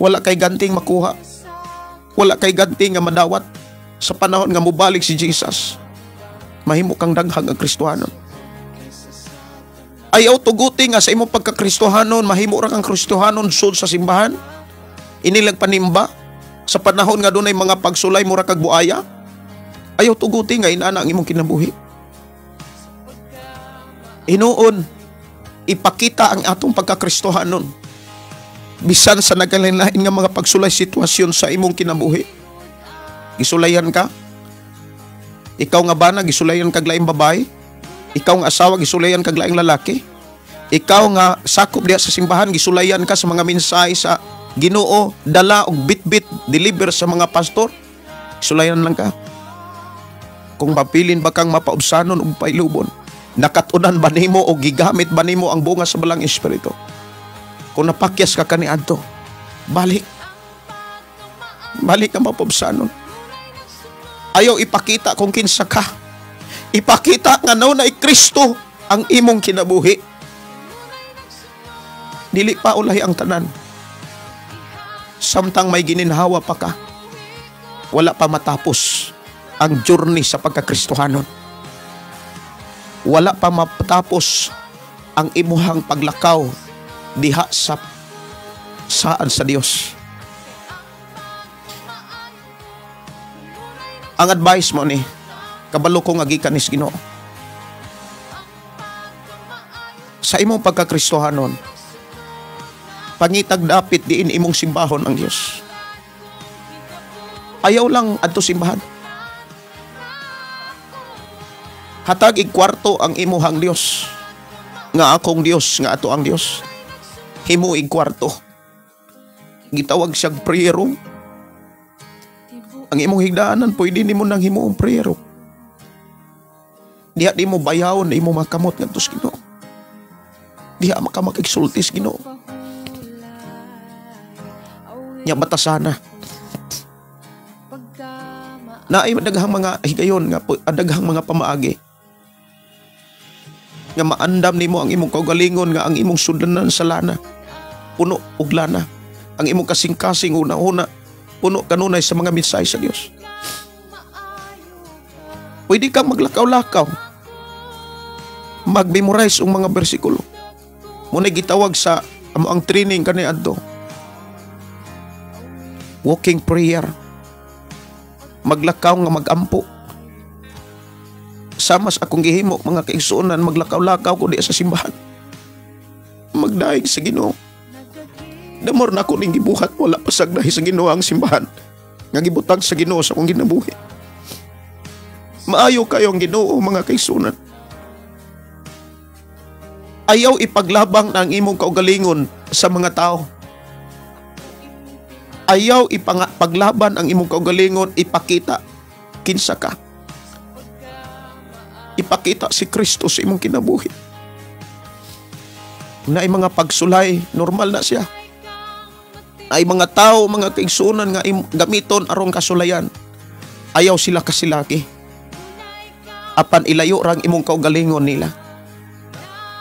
Wala kay ganting makuha. Wala kay ganting nga madawat. Sa panahon nga mubalik si Jesus, mahimo kang daghang ang Kristohanon. Ayaw tuguti nga sa imong pagka-Kristohanon, mahimo ra kang Kristohanon sud sa simbahan. Inilag panimba sa panahon nga dunay mga pagsulay mura kag buaya. Ayaw tuguti nga inana ang imong kinabuhi. Hinuon, ipakita ang atong pagka-Kristohanon. Bisan sa nagalain-lain nga mga pagsulay sitwasyon sa imong kinabuhi. Gisulayan ka. Ikaw nga bana, gisulayan kag laing babae. Ikaw nga asawa, gisulayan kag laing lalaki. Ikaw nga sakop diha sa simbahan, gisulayan ka sa mga mensahe sa Ginoo, dala og bit-bit deliver sa mga pastor. Gisulayan lang ka. Kung mapilin ba kang mapaubsanon og pailubon, nakatunan ba nimo o gigamit ba nimo ang bunga sa balang espiritu? Kung napakyas ka kaniadto, balik. Balik ka mapaubsanon. Ayaw ipakita kung kinsa ka. Ipakita nga na Kristo ang imong kinabuhi. Dili pa ulahi ang tanan. Samtang may gininhawa pa ka, wala pa matapos ang journey sa pagka-Kristohanon. Wala pa matapos ang imuhang paglakaw diha sa saan sa Dios. Ang advice mo ni, kabalo ko nga gikan is Ginoo. Sa imong pagka-Kristohanon, pangitag dapit diin imong simbahon ang Dios. Ayaw lang adto simbahan. Hatag igkwarto ang imuhang Dios. Nga akong Dios, nga ato ang Dios. Himo igkwarto. Gitawag siyang prayer room. Ang imong higdaanan, pwede nimo nang himo ang prayer room. Diha di mo bayawon, di mo makamot nga tos Ginoo. Diha makamakigsultis Ginoo. Nya batasana. Naay daghang mga higayon nga daghang mga pamaagi nga maandam nimo ang imong kaugalingon nga ang imong sudanan sa lana puno og lana, ang imong kasing-kasing una-una puno kanunay sa mga mensahe sa Dios. Pwede kang maglakaw-lakaw, mag-memorize ang mga bersikulo. Muna gitawag sa ang training kaniadto walking prayer. Maglakaw nga magampo. Samas akong gihimo mga kaigsuonan, maglakaw-lakaw ko di sa simbahan. Magdaig sa Ginoo. Damor na ako ning gibuhat, wala pasagdahi sa Ginoo ang simbahan. Nga gibutang sa Ginoo sa akong ginabuhi. Maayo kayo ang Ginoo mga kaigsuonan. Ayaw ipaglabang ang imong kaugalingon sa mga tao. Ayaw ipaglaban ang imong kaugalingon, ipakita kinsa ka. Ipakita si Kristo sa imong kinabuhi. Na mga pagsulay, normal na siya. Ay mga tao, mga kaigsuonan nga gamiton arong kasulayan. Ayaw sila kasilaki. Apan ilayo rang imong kaugalingon nila.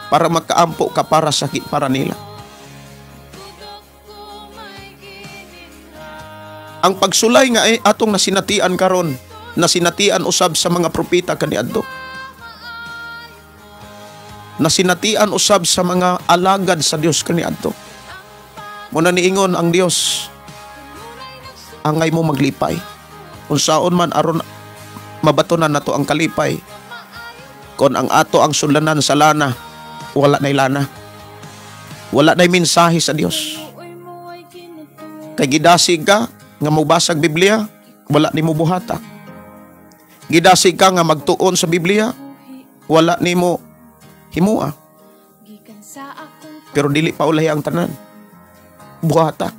Para makaampo ka para sakit para nila. Ang pagsulay nga ay atong nasinatian karon, nasinatian usab sa mga propeta kaniadto. Nasinatian usab sa mga alagad sa Dios kaniadto. Muna niingon ang Dios, angay mo maglipay. Unsaon man aron mabatonan nato ang kalipay, Kon ang ato ang sulanan sa lana, wala na'y lana. Wala na'y mensahe sa Dios. Kay gidasig ka nga mubasag Biblia, wala ni mo buhatak. Gidasig ka nga magtuon sa Biblia, wala ni mo himua. Pero dili pa ulay ang tanan. Buhatak.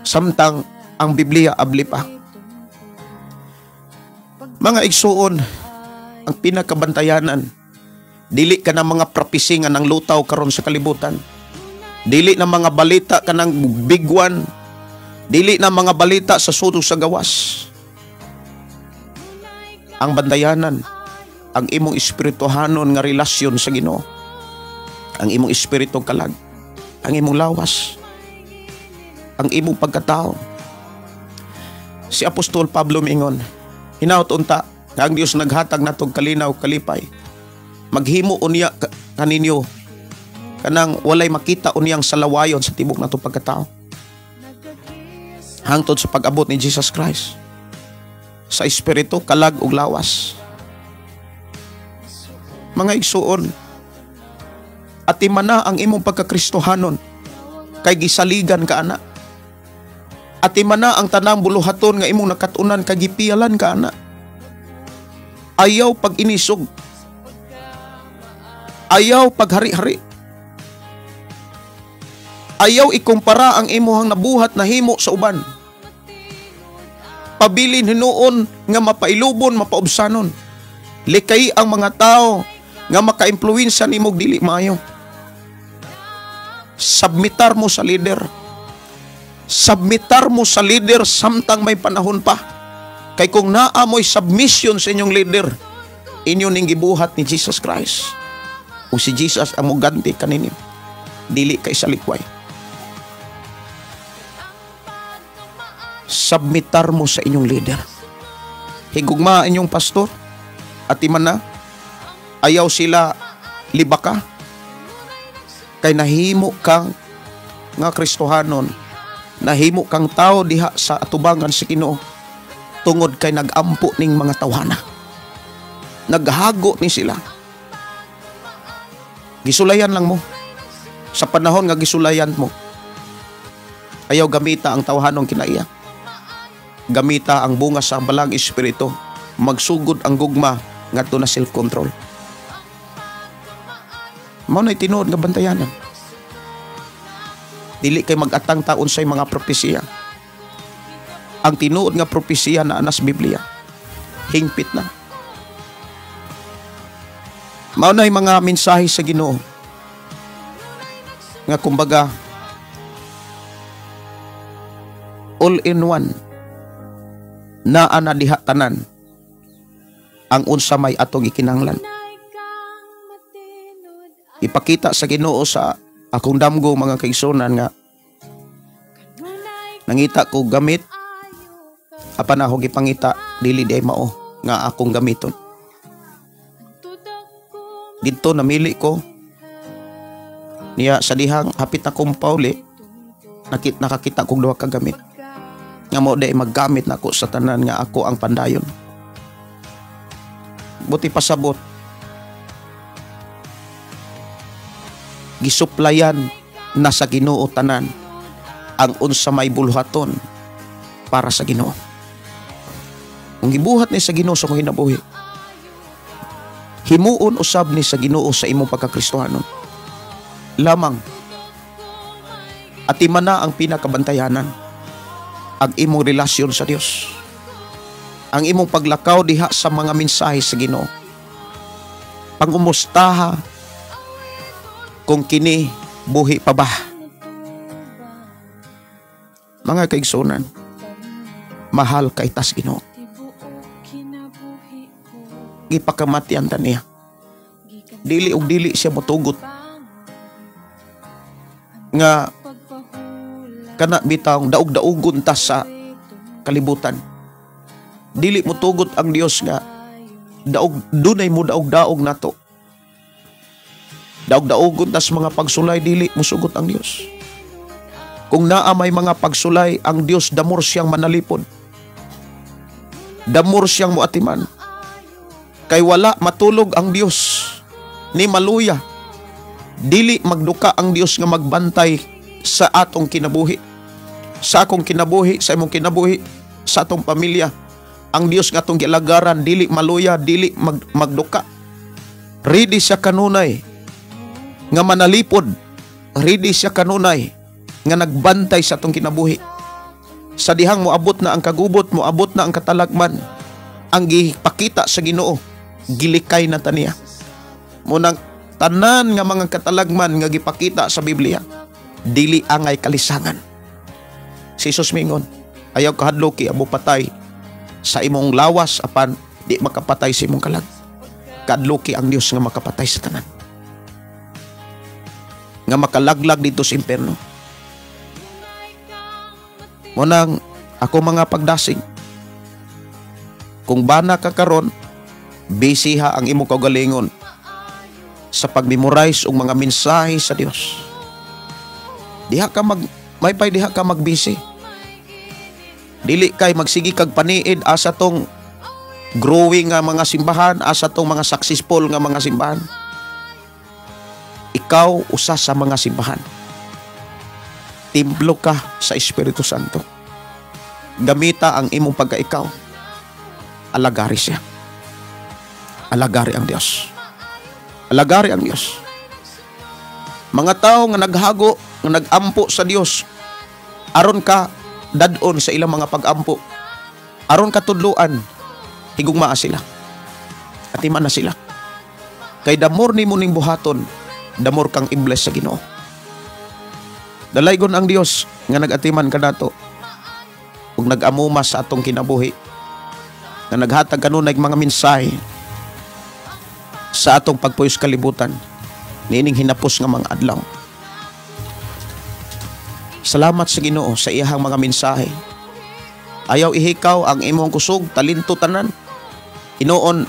Samtang ang Biblia abli pa. Mga igsuon, ang pinakabantayanan, dili ka ng mga prophecy nga nang lutaw karon sa kalibutan. Dili na mga balita ka ng bigwan. Dili na mga balita sa sulod sa gawas. Ang bandayanan, ang imong espirituhanon nga relasyon sa Ginoo. Ang imong espiritu kalag, ang imong lawas, ang imong pagkatao. Si Apostol Pablo mingon, hinaut unta nga ang Dios naghatag natong kalinaw kalipay. Maghimo unya kaninyo kanang walay makita unyang salawayon sa tibok natong pagkatao. Hangtod sa pag-abot ni Jesus Christ. Sa espiritu kalag ug lawas. Mga igsuon, atimana ang imong pagkakristohanon kay gisaligan ka ana. Atimana ang tanang buluhaton nga imong nakatunan kay gipialan ka ana. Ayaw pag inisog. Ayaw paghari-hari. Ayaw ikumpara ang imuhang nabuhat na himo sa uban. Pabilin hinuon nga mapailubon, mapaubsanon. Likay ang mga tao nga maka-impluwensya nimog dili maayo. Submitar mo sa leader. Submitar mo sa leader samtang may panahon pa. Kay kung naamoy submission sa inyong leader, inyo ning gibuhat ni Jesus Christ. O si Jesus ang muganti kaninyo. Dili kay sa likway. Submitar mo sa inyong leader. Higugma inyong pastor at iman na ayaw sila libaka kay nahimo kang nga Kristohanon, nahimo kang tao diha sa atubangan sa Ginoo tungod kay nagampo ning mga tawhana. Naghago ni sila. Gisulayan lang mo. Sa panahon nga gisulayan mo, ayaw gamita ang tawhanong kinaiya. Gamita ang bunga sa balang espiritu. Magsugod ang gugma ngadto na self-control. Mao na'y tinuod nga bantayanan. Dili kay mag-atang taon say mga propesiya. Ang tinuod nga propesiya na anas Biblia, hingpit na. Mao na'y mga mensahe sa Ginoo nga kumbaga all in one. Naa na diha tanan ang unsa may atong ikinahanglan. Ipakita sa Ginoo sa akong damgo mga kaigsunan nga nangita ko gamit apan ako gipangita dili day mao nga akong gamiton. Dito namili ko niya sa dihang hapit akong pauli nakakita kong duha ka gamit nga mo day maggamit nako sa tanan nga ako ang pandayon. Buti pasabot gisuplayan na sa Ginoo tanan ang unsa may buluhaton para sa Ginoo. Kung gibuhat ni sa Ginoo sa kong hinabuhi, himuon usab ni sa Ginoo sa imong pagkakristohanon lamang. At imana ang pinakabantayanan ang imong relasyon sa Dios, ang imong paglakaw diha sa mga mensahe sa Ginoo, pangumustaha kung kini buhi pa ba. Mga kaigsunan, mahal kay tas Ginoo. Gipakamatian ta niya. Dili og dili siya motugot nga kana bitaw daog-daogon ta sa kalibutan. Dili mo tugot ang Dios nga daog dunay mo daog-daog nato. Daog-daogon tas mga pagsulay dili mo sugot ang Dios. Kung naa may mga pagsulay ang Dios, damor siyang manalipod. Damor siyang muatiman. Kay wala matulog ang Dios ni maluya. Dili magduka ang Dios nga magbantay sa atong kinabuhi. Sa akong kinabuhi, sa imong kinabuhi, sa atong pamilya. Ang Dios nga atong gilagaran, dili maluya, dili magduka. Ready siya kanunay nga manalipod. Ready siya kanunay nga nagbantay sa atong kinabuhi. Sa dihang moabot na ang kagubot, moabot na ang katalagman, ang gipakita sa Ginoo, gilikay na taniya. Munang tanan nga mga katalagman nga gipakita sa Biblia, dili angay kalisangan. Si Jesus mingon, ayaw kahadloki amo patay sa imong lawas apan di makapatay sa imong kalag. Kadloki ang Dios nga makapatay sa tanan, nga makalaglag dito sa impierno. Munang ako mga pagdasig, kung bana ka karon, busy ha ang imong kaugalingon sa pag-memorize og mga mensahe sa Dios. Diha ka magbisi. Dili kay magsigi kag paniid asa tong growing nga mga simbahan, asa tong mga successful nga mga simbahan. Ikaw usa sa mga simbahan. Templo ka sa Espiritu Santo. Gamita ang imong pagkaikaw. Alagari siya. Alagari ang Dios. Alagari ang Dios. Mga tao nga naghago, nga nagampo sa Dios, aron ka dadon sa ilang mga pagampo, aron ka tudluan, higugmaa sila. Atiman na sila. Kay damor nimo ning buhaton, damor kang ibless sa Ginoo. Dalaygon ang Dios nga nagatiman kanato ug nagamuma sa atong kinabuhi, nga naghatag kanunay mga mensahe sa atong pagpuyos kalibutan, nining hinapos nga mga adlaw. Salamat sa Ginoo sa iyahang mga mensahe. Ayaw ihikaw ang imong kusog, talento tanan. Hinuon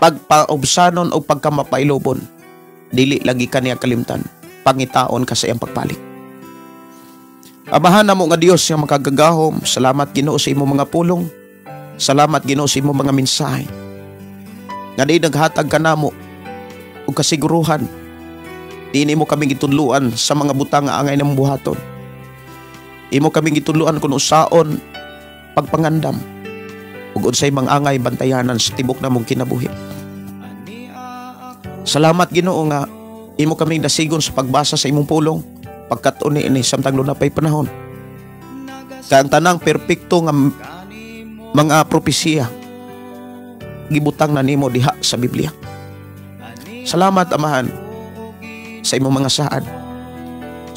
pagpaobsanon o pagkamapailobon, dili lagi kaniya kalimtan. Pangitaon ka sa iyang pagpalit. Amahan namo nga Dios nga makagagahom. Salamat Ginoo sa imong mga pulong. Salamat Ginoo sa imong mga mensahe. Nga di naghatag ka namo ug kasiguruhan. Di mo kaming gitudluan sa mga butang nga angay ng buhaton. Imo kaming gitudluan kung usaon pagpangandam ug unsay mangangay bantayanan sa tibok namong kinabuhi. Salamat Ginoo nga imo kaming dasigon sa pagbasa sa imong pulong pagkat-uni ini samtang lunapay panahon. Kaya ang tanang perpekto nga mga propesiya gibutang na nimo diha sa Biblia. Salamat Amahan sa imong mga saad,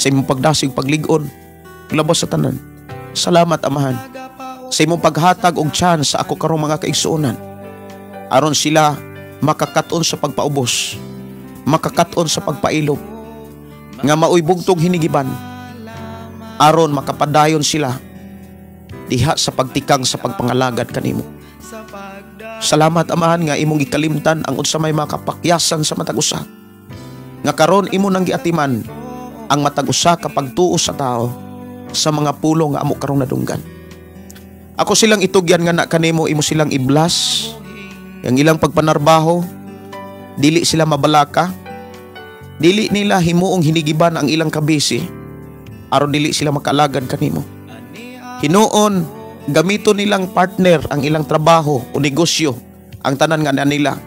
sa imong pagdasig paglig-on labas sa tanan. Salamat Amahan sa imong paghatag og chance sa ako karong mga kaigsuonan aron sila makakaton sa pagpaubos, makakaton sa pagpailog, nga maoy bugtong hinigiban aron makapadayon sila diha sa pagtikang sa pagpangalagad kanimo. Salamat Amahan nga imong gikalimtan ang unsa may makapakyasan sa matag usa, nga karon imo nang giatiman ang matag usa ka pagtuo sa tao sa mga pulong nga amo karong nadunggan. Ako silang itugyan nga na kanimo, imo silang iblas, ang ilang pagpanarbaho, dili sila mabalaka, dili nila himuong hinigiban ang ilang kabisi, aron dili sila makalagad kanimo. Hinuon, gamito nilang partner ang ilang trabaho o negosyo, ang tanan nga na nila,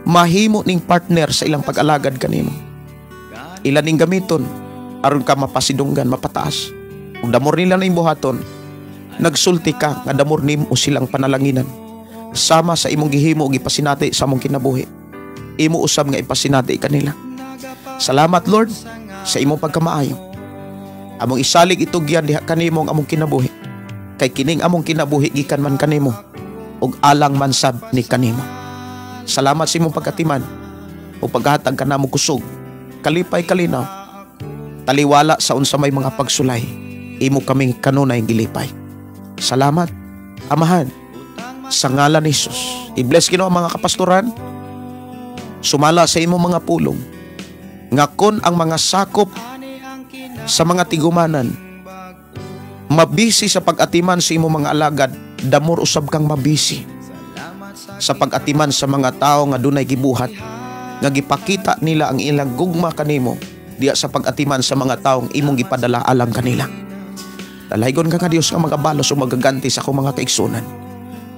mahimo ning partner sa ilang pag-alagad kanimo. Ilan ning gamiton, aron ka mapasidunggan, mapataas. Ug damor nila ning buhaton, nagsulti ka nga damor nimo silang panalanginan. Sama sa imong gihimo ug ipasinati sa among kinabuhi, imo usab nga ipasinati kanila. Salamat Lord sa imong pagkamaayo. Among isalig itugyan diha kanimo ang among kinabuhi, kay kining among kinabuhi gikan man kanimo ug alang man sab ni kanimo. Salamat sa imong pagkatiman o paghatag kanamo kusog, kalipay kalinaw, taliwala sa unsa may mga pagsulay, imo kaming kanunay gilipay. Salamat Amahan sa ngalan ni Jesus. I-bless Ginoo ang mga kapastoran, sumala sa imong mga pulong, nga kon ang mga sakop sa mga tigumanan mabisi sa pag-atiman sa imong mga alagad, damor usab kang mabisi sa pag-atiman sa mga tao nga dunay gibuhat, nga gipakita nila ang ilang gugma kanimo diya sa pag-atiman sa mga taong imong gipadala alang kanila. Dalaygon ka nga Dios nga magabalos o magaganti sa akong mga kaigsunan.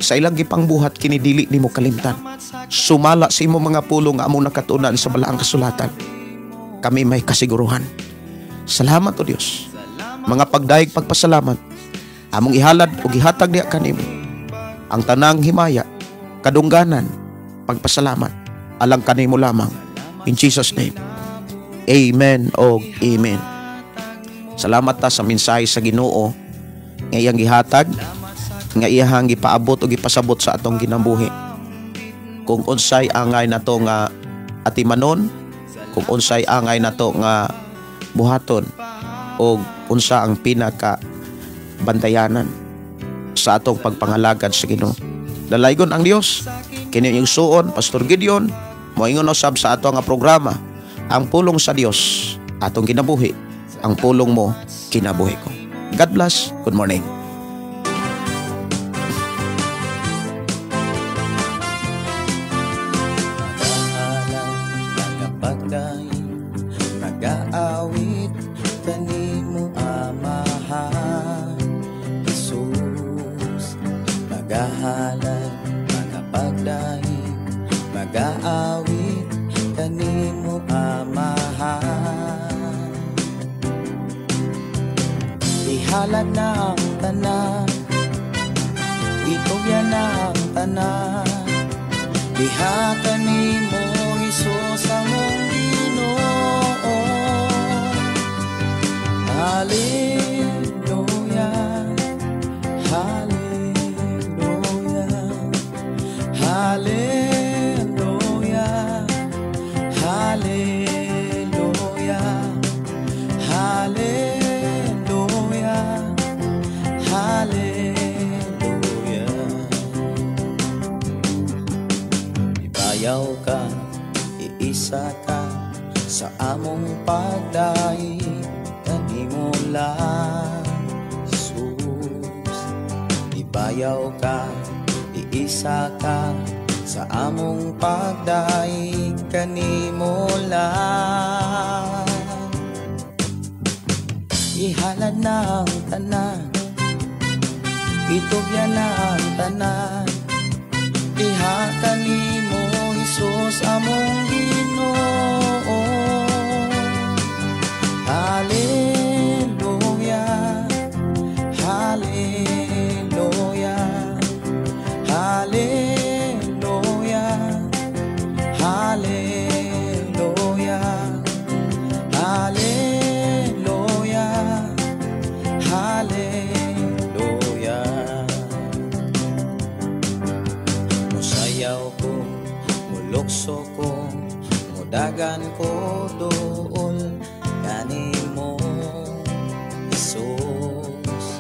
Sa ilang gipangbuhat kini dili nimo kalimtan. Sumala sa imong mga pulong nga among nakatunan sa balaang kasulatan. Kami may kasiguruhan. Salamat o Dios. Mga pagdaig pagpasalamat among ihalad o gihatag niya kanimo ang tanang himaya, kadungganan, pagpasalamat alang kanimo lamang. In Jesus name. Amen o amen. Salamat ta sa mensahe sa Ginoo nga iyang gihatag, nga iyang gipaabot o gipasabot sa atong kinabuhi. Kung unsay angay nato nga atimanon, kung unsay angay nato nga buhaton, o unsa ang pinaka bantayanan sa atong pagpangalagad sa Ginoo. Dalaygon ang Dios. Kini yung suon, Pastor Gideon, moingon usab sa ato nga programa, ang pulong sa Dios atong kinabuhi, ang pulong mo kinabuhi ko. God bless. Good morning. Mag-aawit kanimo Amahan Jesus, magahalad, magapagdaig, mag-aawit kanimo Amahan. Ihalad na ang tanan, itugyan na ang tanan, diha kanimo Jesus among Ginoo. Hallelujah, hallelujah, hallelujah, hallelujah, hallelujah, hallelujah. Ibayaw ka, iisa ka sa among pagdaig, kanimo lang Jesus. Ibayaw ka, iisa ka sa among pagdaig, kanimo lang. Ihalad na ang tanan, itugyan na ang tanan, diha kanimo Jesus among Ginoo. Hallelujah, hallelujah, hallelujah, hallelujah, hallelujah, hallelujah. Musayaw ko, mulukso ko, mudagan ko dool kanimo Jesus.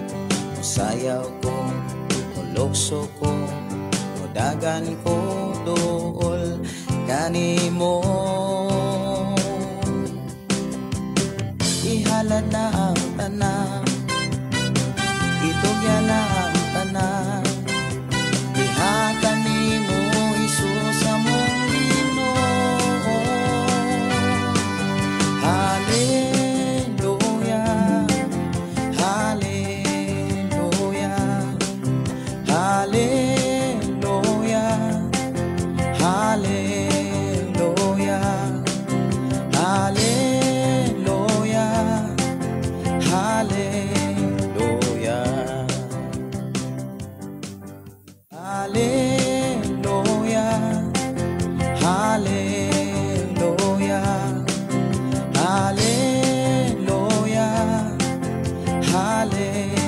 Musayaw ko, mulukso ko, mudagan ko dool kanimo. Ihalad na ang tanan, itugyan na ang tanan, diha kanimo Jesus among Ginoo. Hallelujah, hallelujah, hallelujah, hallelujah, hallelujah, hallelujah, hallelujah, hallelujah, hallelujah, hallelujah.